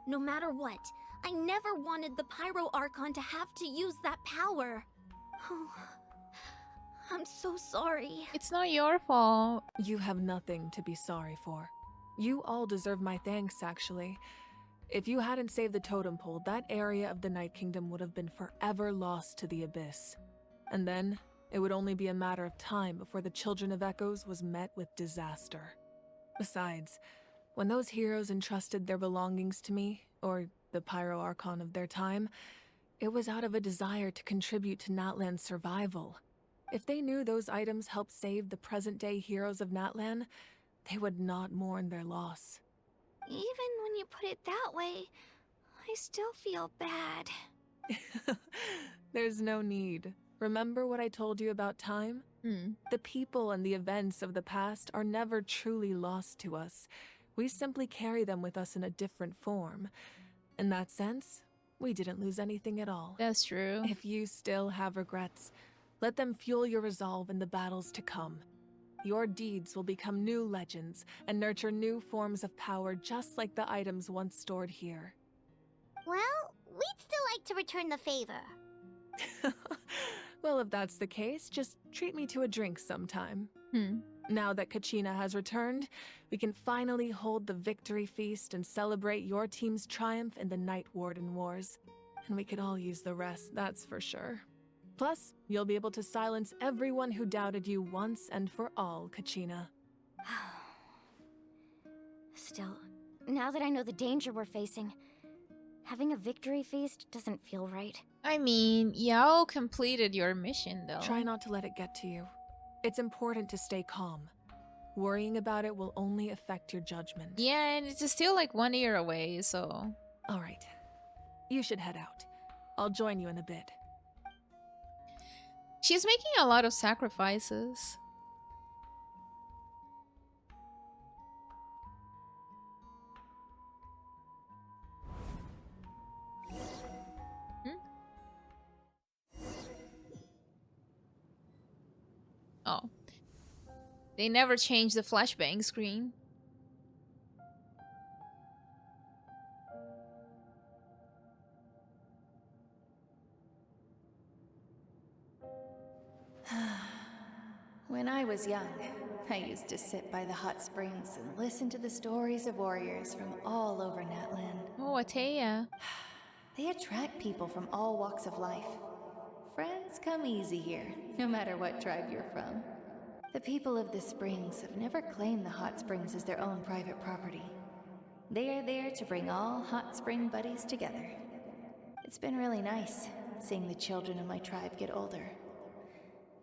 No matter what, I never wanted the Pyro Archon to have to use that power. Oh, I'm so sorry. It's not your fault. You have nothing to be sorry for. You all deserve my thanks, actually. If you hadn't saved the totem pole, that area of the Night Kingdom would have been forever lost to the Abyss. And then, it would only be a matter of time before the Children of Echoes was met with disaster. Besides, when those heroes entrusted their belongings to me, or the Pyro Archon of their time, it was out of a desire to contribute to Natlan's survival. If they knew those items helped save the present-day heroes of Natlan, they would not mourn their loss. Even when you put it that way, I still feel bad. There's no need. Remember what I told you about time? The people and the events of the past are never truly lost to us. We simply carry them with us in a different form. In that sense, we didn't lose anything at all. That's true. If you still have regrets, let them fuel your resolve in the battles to come. Your deeds will become new legends and nurture new forms of power just like the items once stored here. Well, we'd still like to return the favor. Well, if that's the case, just treat me to a drink sometime. Now that Kachina has returned, we can finally hold the victory feast and celebrate your team's triumph in the Night Warden Wars. And we could all use the rest, that's for sure. Plus, you'll be able to silence everyone who doubted you once and for all, Kachina. Still, now that I know the danger we're facing, Having a victory feast doesn't feel right. I mean, y'all completed your mission though. Try not to let it get to you. It's important to stay calm. Worrying about it will only affect your judgment. Yeah, and it's still like 1 year away, so... Alright. You should head out. I'll join you in a bit. She's making a lot of sacrifices. Oh. They never changed the flashbang screen. When I was young, I used to sit by the hot springs and listen to the stories of warriors from all over Natlan. Oh, Atea. They attract people from all walks of life. Friends come easy here, no matter what tribe you're from. The people of the springs have never claimed the hot springs as their own private property. They are there to bring all hot spring buddies together. It's been really nice, seeing the children of my tribe get older.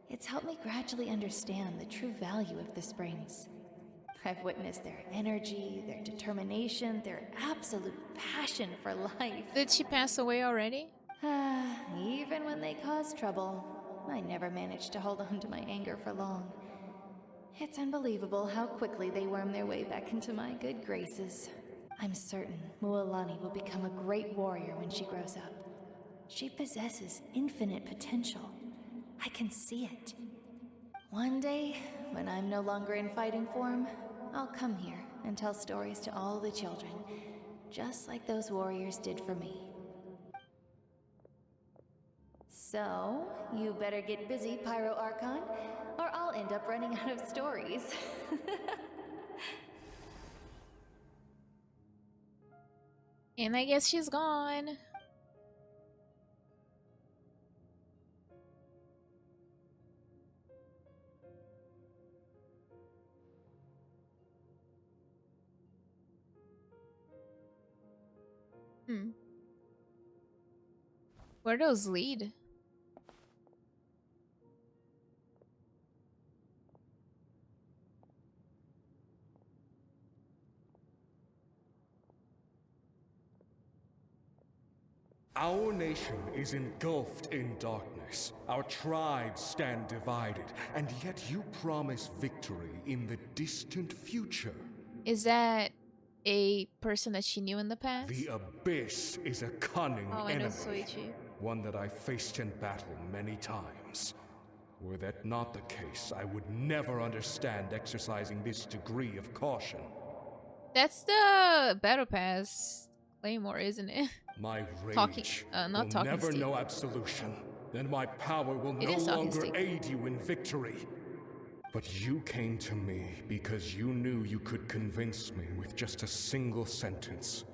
It's helped me gradually understand the true value of the springs. I've witnessed their energy, their determination, their absolute passion for life. Did she pass away already? Even when they cause trouble, I never managed to hold on to my anger for long. It's unbelievable how quickly they worm their way back into my good graces. I'm certain Mualani will become a great warrior when she grows up. She possesses infinite potential. I can see it. One day, when I'm no longer in fighting form, I'll come here and tell stories to all the children, just like those warriors did for me. So, you better get busy, Pyro Archon, or I'll end up running out of stories. And I guess she's gone. Where those lead? Our nation is engulfed in darkness. Our tribes stand divided, and yet you promise victory in the distant future. Is that a person that she knew in the past? The Abyss is a cunning I know enemy, Soichi. one that I faced in battle many times. Were that not the case, I would never understand exercising this degree of caution. That's the Battle Pass Claymore, isn't it? My rage not will talking never stick. know absolution, and my power will It no is talking longer stick. aid you in victory. But you came to me because you knew you could convince me with just a single sentence.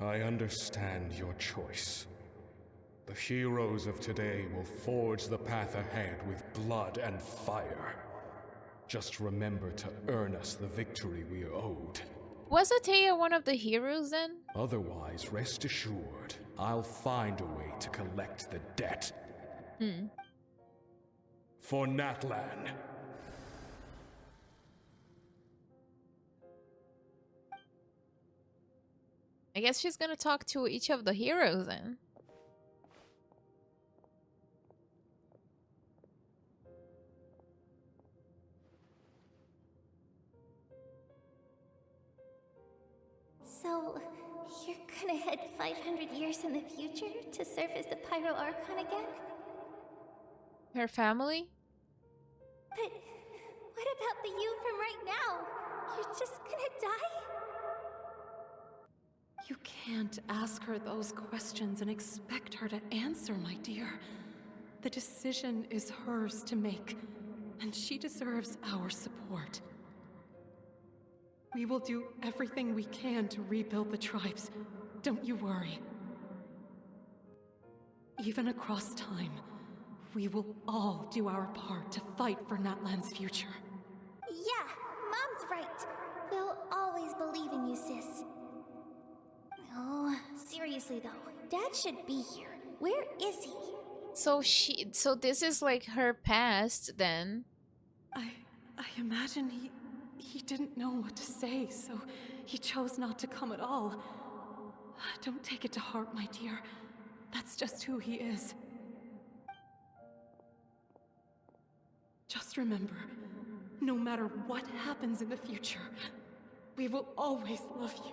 I understand your choice. The heroes of today will forge the path ahead with blood and fire. Just remember to earn us the victory we are owed. Was Atea one of the heroes then? Otherwise, rest assured, I'll find a way to collect the debt. For Natlan. I guess she's gonna talk to each of the heroes then. So, you're gonna head 500 years in the future to serve as the Pyro Archon again? Her family? But what about the you from right now? You're just gonna die? You can't ask her those questions and expect her to answer, my dear. The decision is hers to make, and she deserves our support. We will do everything we can to rebuild the tribes. Don't you worry. Even across time, we will all do our part to fight for Natlan's future. Yeah, Mom's right. We'll always believe in you, sis. Oh, seriously. Seriously though, Dad should be here. Where is he? So this is like her past then. I imagine he didn't know what to say, so he chose not to come at all. Don't take it to heart, my dear. That's just who he is. Just remember, no matter what happens in the future, we will always love you.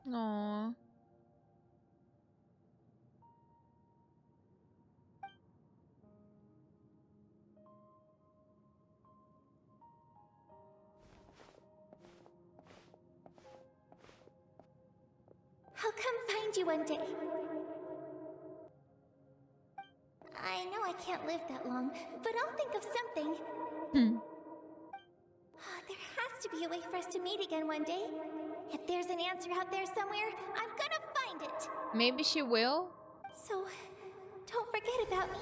Aww. I'll come find you one day. I know I can't live that long, but I'll think of something. There has to be a way for us to meet again one day. If there's an answer out there somewhere, I'm gonna find it. Maybe she will. So, don't forget about me.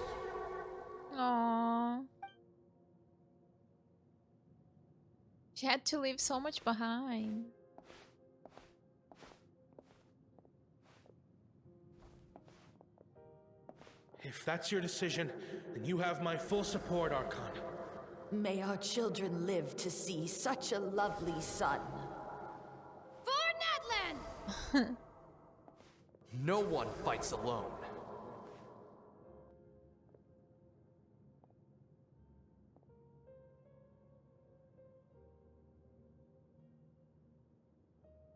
Aww. She had to leave so much behind. If that's your decision, then you have my full support, Archon. May our children live to see such a lovely son. For Natlan! No one fights alone.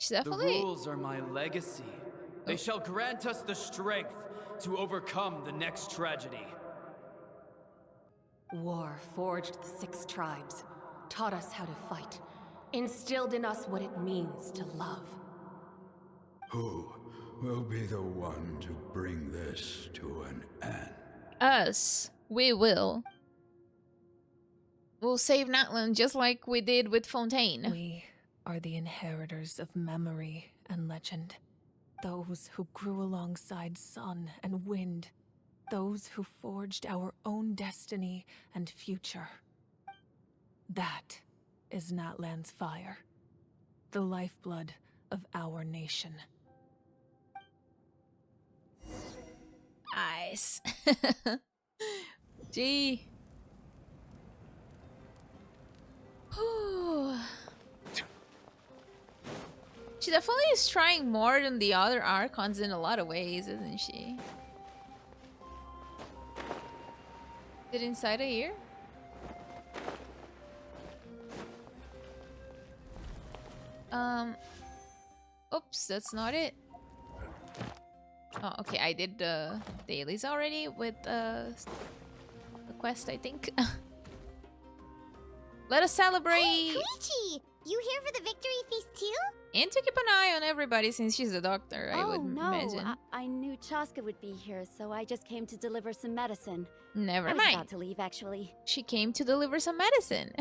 Definitely. The rules are my legacy. They shall grant us the strength to overcome the next tragedy. War forged the 6 tribes, taught us how to fight, instilled in us what it means to love. Who will be the one to bring this to an end? Us. We will. We'll save Natlan just like we did with Fontaine. We are the inheritors of memory and legend. Those who grew alongside sun and wind. Those who forged our own destiny and future. That is Natlan's fire. The lifeblood of our nation. Nice. Gee. She definitely is trying more than the other Archons in a lot of ways, isn't she? Is it inside of here? Oops, that's not it. Oh, okay, I did the dailies already with the quest, I think. Let us celebrate! Hey, Koichi! You here for the victory feast too? And to keep an eye on everybody since she's a doctor, I would imagine. I knew Chaska would be here, so I just came to deliver some medicine. Never I was mind. about to leave, actually. She came to deliver some medicine.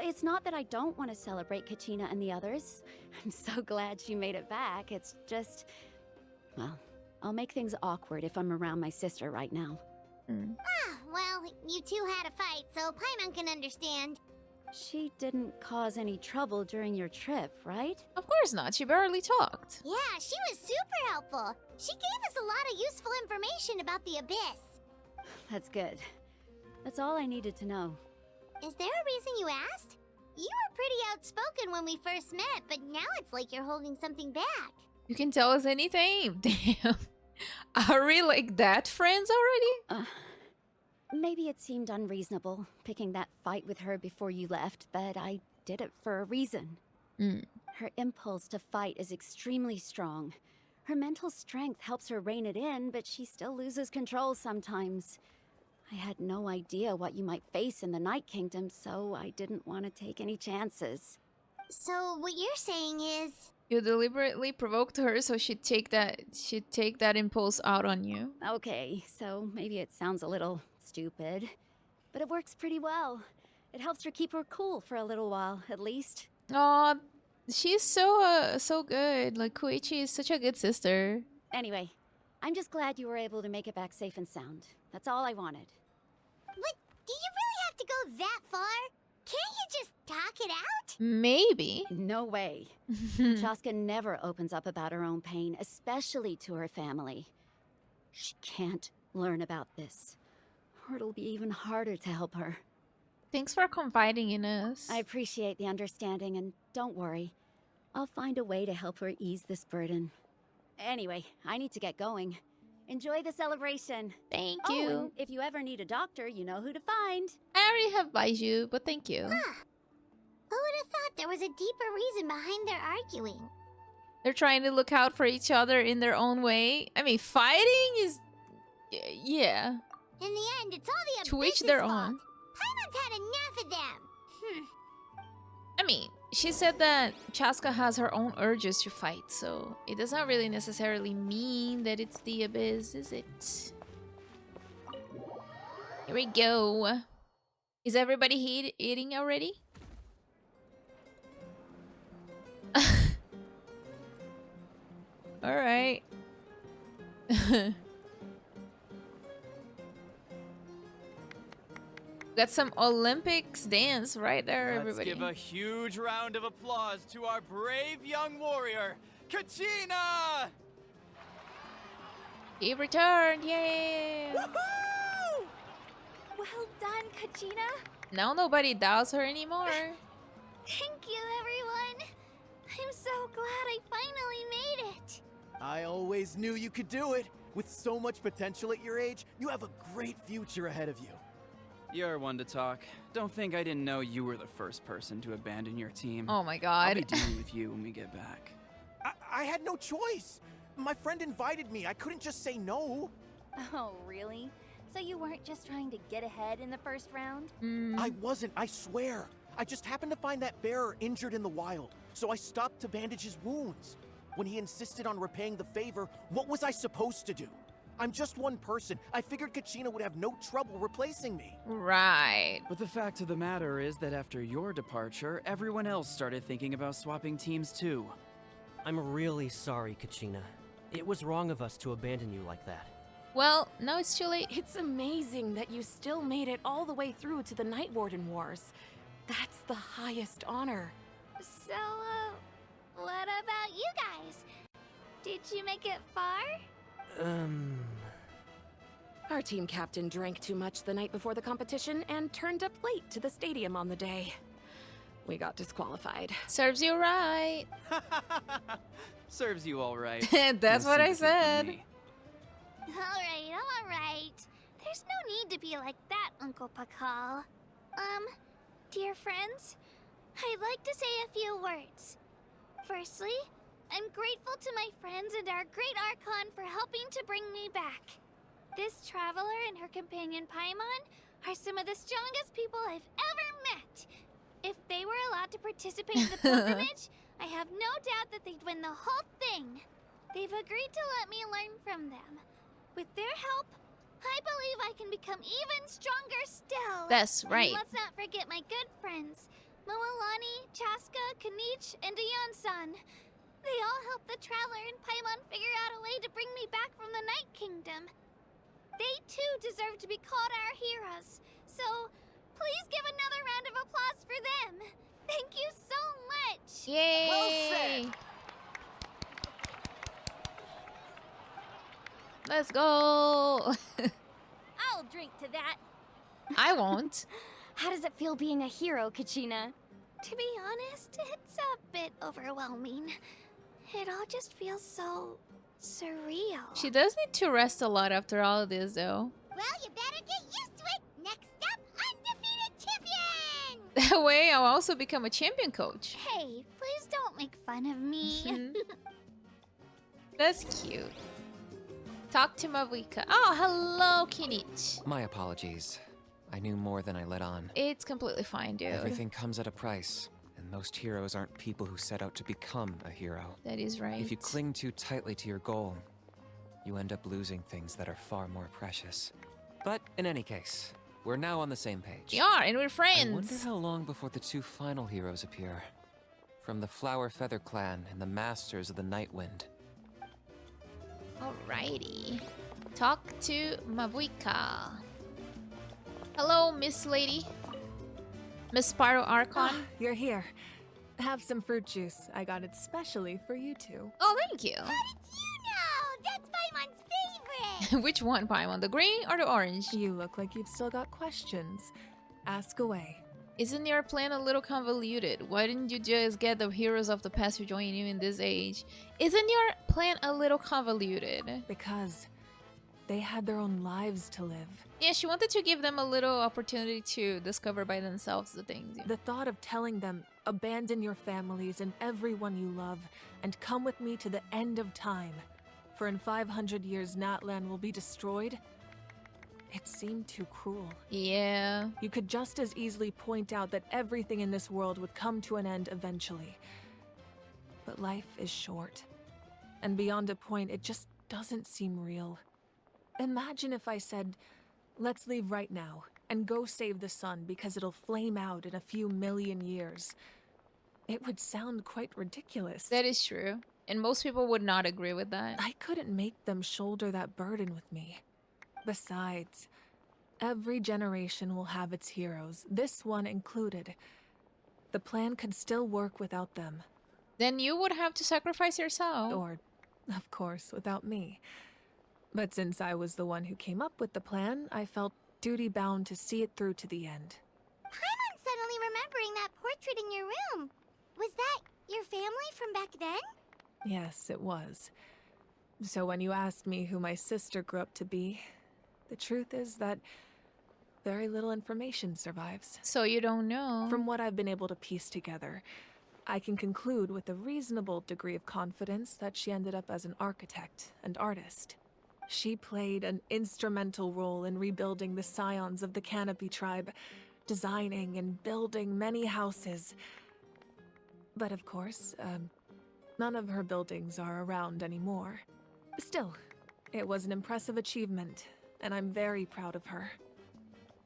It's not that I don't want to celebrate Kachina and the others. I'm so glad she made it back. It's just... Well, I'll make things awkward if I'm around my sister right now. Ah, well, you two had a fight, so Paimon can understand. She didn't cause any trouble during your trip, right? Of course not. She barely talked. Yeah, she was super helpful. She gave us a lot of useful information about the Abyss. That's good. That's all I needed to know. Is there a reason you asked? You were pretty outspoken when we first met, but now it's like you're holding something back. You can tell us anything. Damn. Are we like that friends already? Maybe it seemed unreasonable, picking that fight with her before you left, but I did it for a reason. Her impulse to fight is extremely strong. Her mental strength helps her rein it in, but she still loses control sometimes. I had no idea what you might face in the Night Kingdom, so I didn't want to take any chances. So what you're saying is... You deliberately provoked her so she'd take that impulse out on you. Okay, so maybe it sounds a little stupid, but it works pretty well. It helps her keep her cool for a little while, at least. Aw, she's so good. Like, Koichi is such a good sister. Anyway, I'm just glad you were able to make it back safe and sound. That's all I wanted. What? Do you really have to go that far? Can't you just talk it out? Maybe. No way. Chaska never opens up about her own pain, especially to her family. She can't learn about this, or it'll be even harder to help her. Thanks for confiding in us. I appreciate the understanding, and don't worry. I'll find a way to help her ease this burden. Anyway, I need to get going. Enjoy the celebration. Thank Oh, you. and if you ever need a doctor, you know who to find. I already have Baiju, but thank you. Who would have thought there was a deeper reason behind their arguing? They're trying to look out for each other in their own way. I mean, fighting is... yeah. In the end, it's all the To each Abyss's their fault. own. Paimon's had enough of them. I mean, she said that Chaska has her own urges to fight, so it does not really necessarily mean that it's the Abyss, is it? Here we go. Is everybody eating already? Alright. Got some Olympics dance right there, everybody. Let's give a huge round of applause to our brave young warrior, Kachina! He returned, yay! Woohoo! Well done, Kachina. Now nobody doubts her anymore. Thank you, everyone. I'm so glad I finally made it. I always knew you could do it. With so much potential at your age, you have a great future ahead of you. You're one to talk. Don't think I didn't know you were the first person to abandon your team. Oh my god. I'll be dealing with you when we get back. I had no choice. My friend invited me. I couldn't just say no. Oh, really? So you weren't just trying to get ahead in the first round? I wasn't, I swear. I just happened to find that bearer injured in the wild, so I stopped to bandage his wounds. When he insisted on repaying the favor, what was I supposed to do? I'm just one person. I figured Kachina would have no trouble replacing me. Right. But the fact of the matter is that after your departure, everyone else started thinking about swapping teams too. I'm really sorry, Kachina. It was wrong of us to abandon you like that. Well, now it's too late. It's amazing that you still made it all the way through to the Night Warden Wars. That's the highest honor. So, what about you guys? Did you make it far? Our team captain drank too much the night before the competition and turned up late to the stadium on the day. We got disqualified. Serves you right. Serves you all right. That's what I said. Alright. There's no need to be like that, Uncle Pakal. Dear friends, I'd like to say a few words. Firstly, I'm grateful to my friends and our great Archon for helping to bring me back. This traveler and her companion Paimon are some of the strongest people I've ever met. If they were allowed to participate in the pilgrimage, I have no doubt that they'd win the whole thing. They've agreed to let me learn from them. With their help, I believe I can become even stronger still. That's right. And let's not forget my good friends, Moalani, Chaska, Kinich, and Ayan-san. They all helped the Traveler and Paimon figure out a way to bring me back from the Night Kingdom. They too deserve to be called our heroes. So, please give another round of applause for them. Thank you so much. Yay! Well said. Let's go. I'll drink to that. I won't. How does it feel being a hero, Kachina? To be honest, it's a bit overwhelming. It all just feels so surreal. She does need to rest a lot after all of this, though. Well, you better get used to it. Next up, undefeated champion! That way, I'll also become a champion coach. Hey, please don't make fun of me. That's cute. Talk to Mavuika. Oh, hello, Kinich. My apologies. I knew more than I let on. It's completely fine, dude. Everything comes at a price, and most heroes aren't people who set out to become a hero. That is right. If you cling too tightly to your goal, you end up losing things that are far more precious. But in any case, we're now on the same page. We are, and we're friends. I wonder how long before the two final heroes appear. From the Flower Feather Clan and the Masters of the Night Wind. Alrighty. Talk to Mavuika. Hello, Miss Lady. Miss Pyro Archon. You're here. Have some fruit juice. I got it specially for you two. Oh, thank you. How did you know? That's Paimon's favorite! Which one, Paimon? The green or the orange? You look like you've still got questions. Ask away. Isn't your plan a little convoluted? Why didn't you just get the heroes of the past to join you in this age? Isn't your plan a little convoluted? Because they had their own lives to live. Yeah, she wanted to give them a little opportunity to discover by themselves the things. The thought of telling them, abandon your families and everyone you love, and come with me to the end of time, for in 500 years Natlan will be destroyed, it seemed too cruel. Yeah. You could just as easily point out that everything in this world would come to an end eventually. But life is short. And beyond a point, it just doesn't seem real. Imagine if I said, let's leave right now, and go save the sun because it'll flame out in a few million years. It would sound quite ridiculous. That is true. And most people would not agree with that. I couldn't make them shoulder that burden with me. Besides, every generation will have its heroes, this one included. The plan could still work without them. Then you would have to sacrifice yourself. Or, of course, without me. But since I was the one who came up with the plan, I felt duty-bound to see it through to the end. Paimon's suddenly remembering that portrait in your room. Was that your family from back then? Yes, it was. So when you asked me who my sister grew up to be, the truth is that very little information survives. So you don't know? From what I've been able to piece together, I can conclude with a reasonable degree of confidence that she ended up as an architect and artist. She played an instrumental role in rebuilding the scions of the Canopy tribe, designing and building many houses. But of course, none of her buildings are around anymore. Still, it was an impressive achievement, and I'm very proud of her.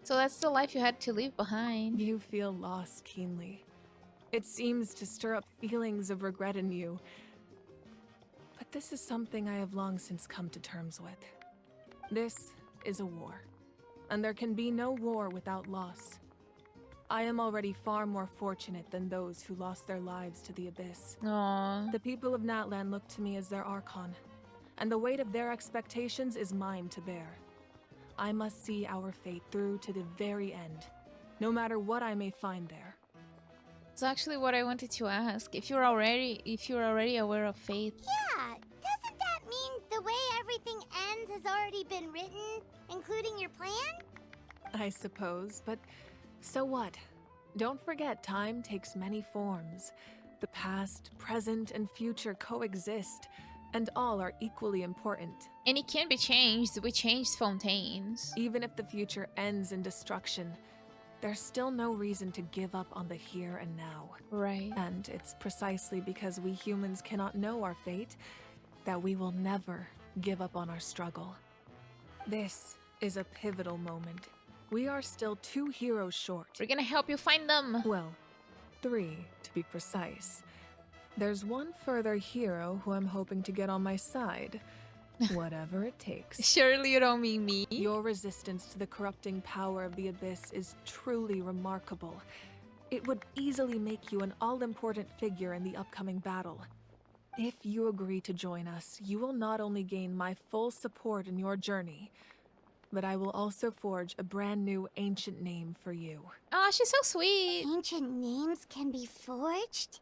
So that's the life you had to leave behind. You feel loss keenly. It seems to stir up feelings of regret in you. But this is something I have long since come to terms with. This is a war, and there can be no war without loss. I am already far more fortunate than those who lost their lives to the Abyss. Aww. The people of Natlan look to me as their Archon, and the weight of their expectations is mine to bear. I must see our fate through to the very end, no matter what I may find there. It's actually what I wanted to ask. If you're already aware of fate. Yeah, doesn't that mean the way everything ends has already been written, including your plan? I suppose, but so what? Don't forget, time takes many forms. The past, present, and future coexist, and all are equally important. And it can be changed. We changed Fontaines. Even if the future ends in destruction, there's still no reason to give up on the here and now. Right. And it's precisely because we humans cannot know our fate that we will never give up on our struggle. This is a pivotal moment. We are still 2 heroes short. We're gonna help you find them. Well, 3 to be precise. There's one further hero who I'm hoping to get on my side. Whatever it takes. Surely you don't mean me. Your resistance to the corrupting power of the Abyss is truly remarkable. It would easily make you an all-important figure in the upcoming battle. If you agree to join us, you will not only gain my full support in your journey, but I will also forge a brand new ancient name for you. Aw, she's so sweet. Ancient names can be forged?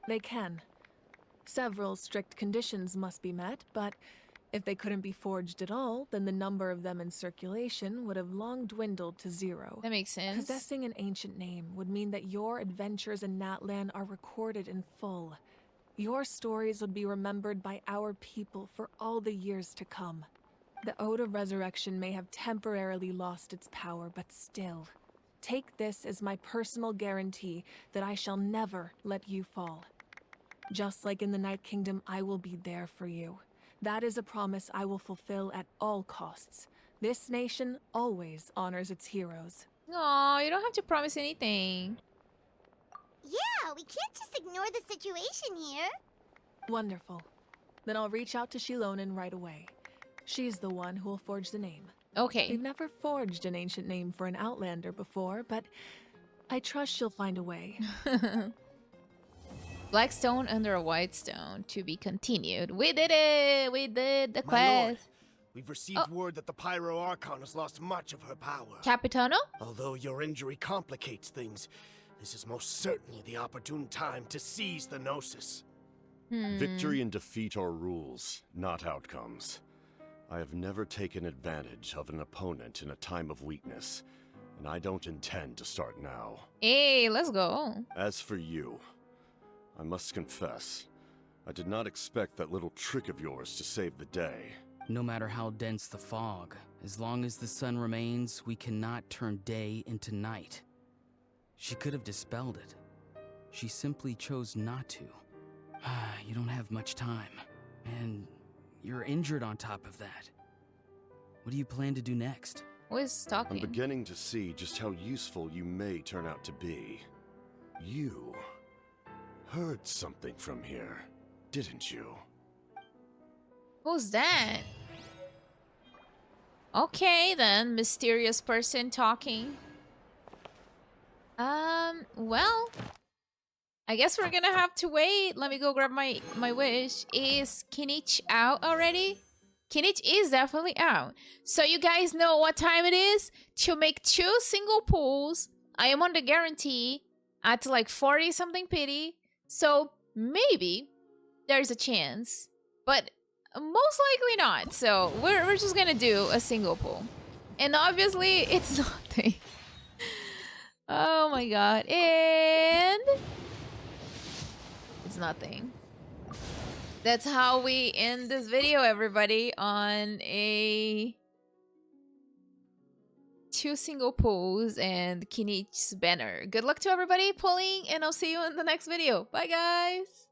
They can. Several strict conditions must be met, but if they couldn't be forged at all, then the number of them in circulation would have long dwindled to 0. That makes sense. Possessing an ancient name would mean that your adventures in Natlan are recorded in full. Your stories would be remembered by our people for all the years to come. The Ode of Resurrection may have temporarily lost its power, but still, take this as my personal guarantee that I shall never let you fall. Just like in the Night Kingdom, I will be there for you. That is a promise I will fulfill at all costs. This nation always honors its heroes. Aw, you don't have to promise anything. Yeah, we can't just ignore the situation here. Wonderful. Then I'll reach out to Shilonen right away. She's the one who will forge the name. Okay. We've never forged an ancient name for an Outlander before, but I trust she'll find a way. Black stone under a white stone to be continued. We did it! We did the My quest. lord, we've received word that the pyro Archon has lost much of her power. Capitano? Although your injury complicates things, this is most certainly the opportune time to seize the Gnosis. Victory and defeat are rules, not outcomes. I have never taken advantage of an opponent in a time of weakness, and I don't intend to start now. Hey, let's go. As for you, I must confess, I did not expect that little trick of yours to save the day. No matter how dense the fog, as long as the sun remains, we cannot turn day into night. She could have dispelled it. She simply chose not to. You don't have much time, and you're injured on top of that. What do you plan to do next? Who is talking? I'm beginning to see just how useful you may turn out to be. You heard something from here, didn't you? Who's that? Okay then, mysterious person talking. Well, I guess we're gonna have to wait. Let me go grab my wish. Is Kinich out already? Kinich is definitely out. So you guys know what time it is to make 2 single pulls. I am on the guarantee at like 40 something pity. So maybe there's a chance, but most likely not. So we're just gonna do a single pull. And obviously it's nothing. Oh my god. And it's nothing. That's how we end this video, everybody, on a 2 single pulls and Kinich's banner. Good luck to everybody pulling, and I'll see you in the next video. Bye, guys!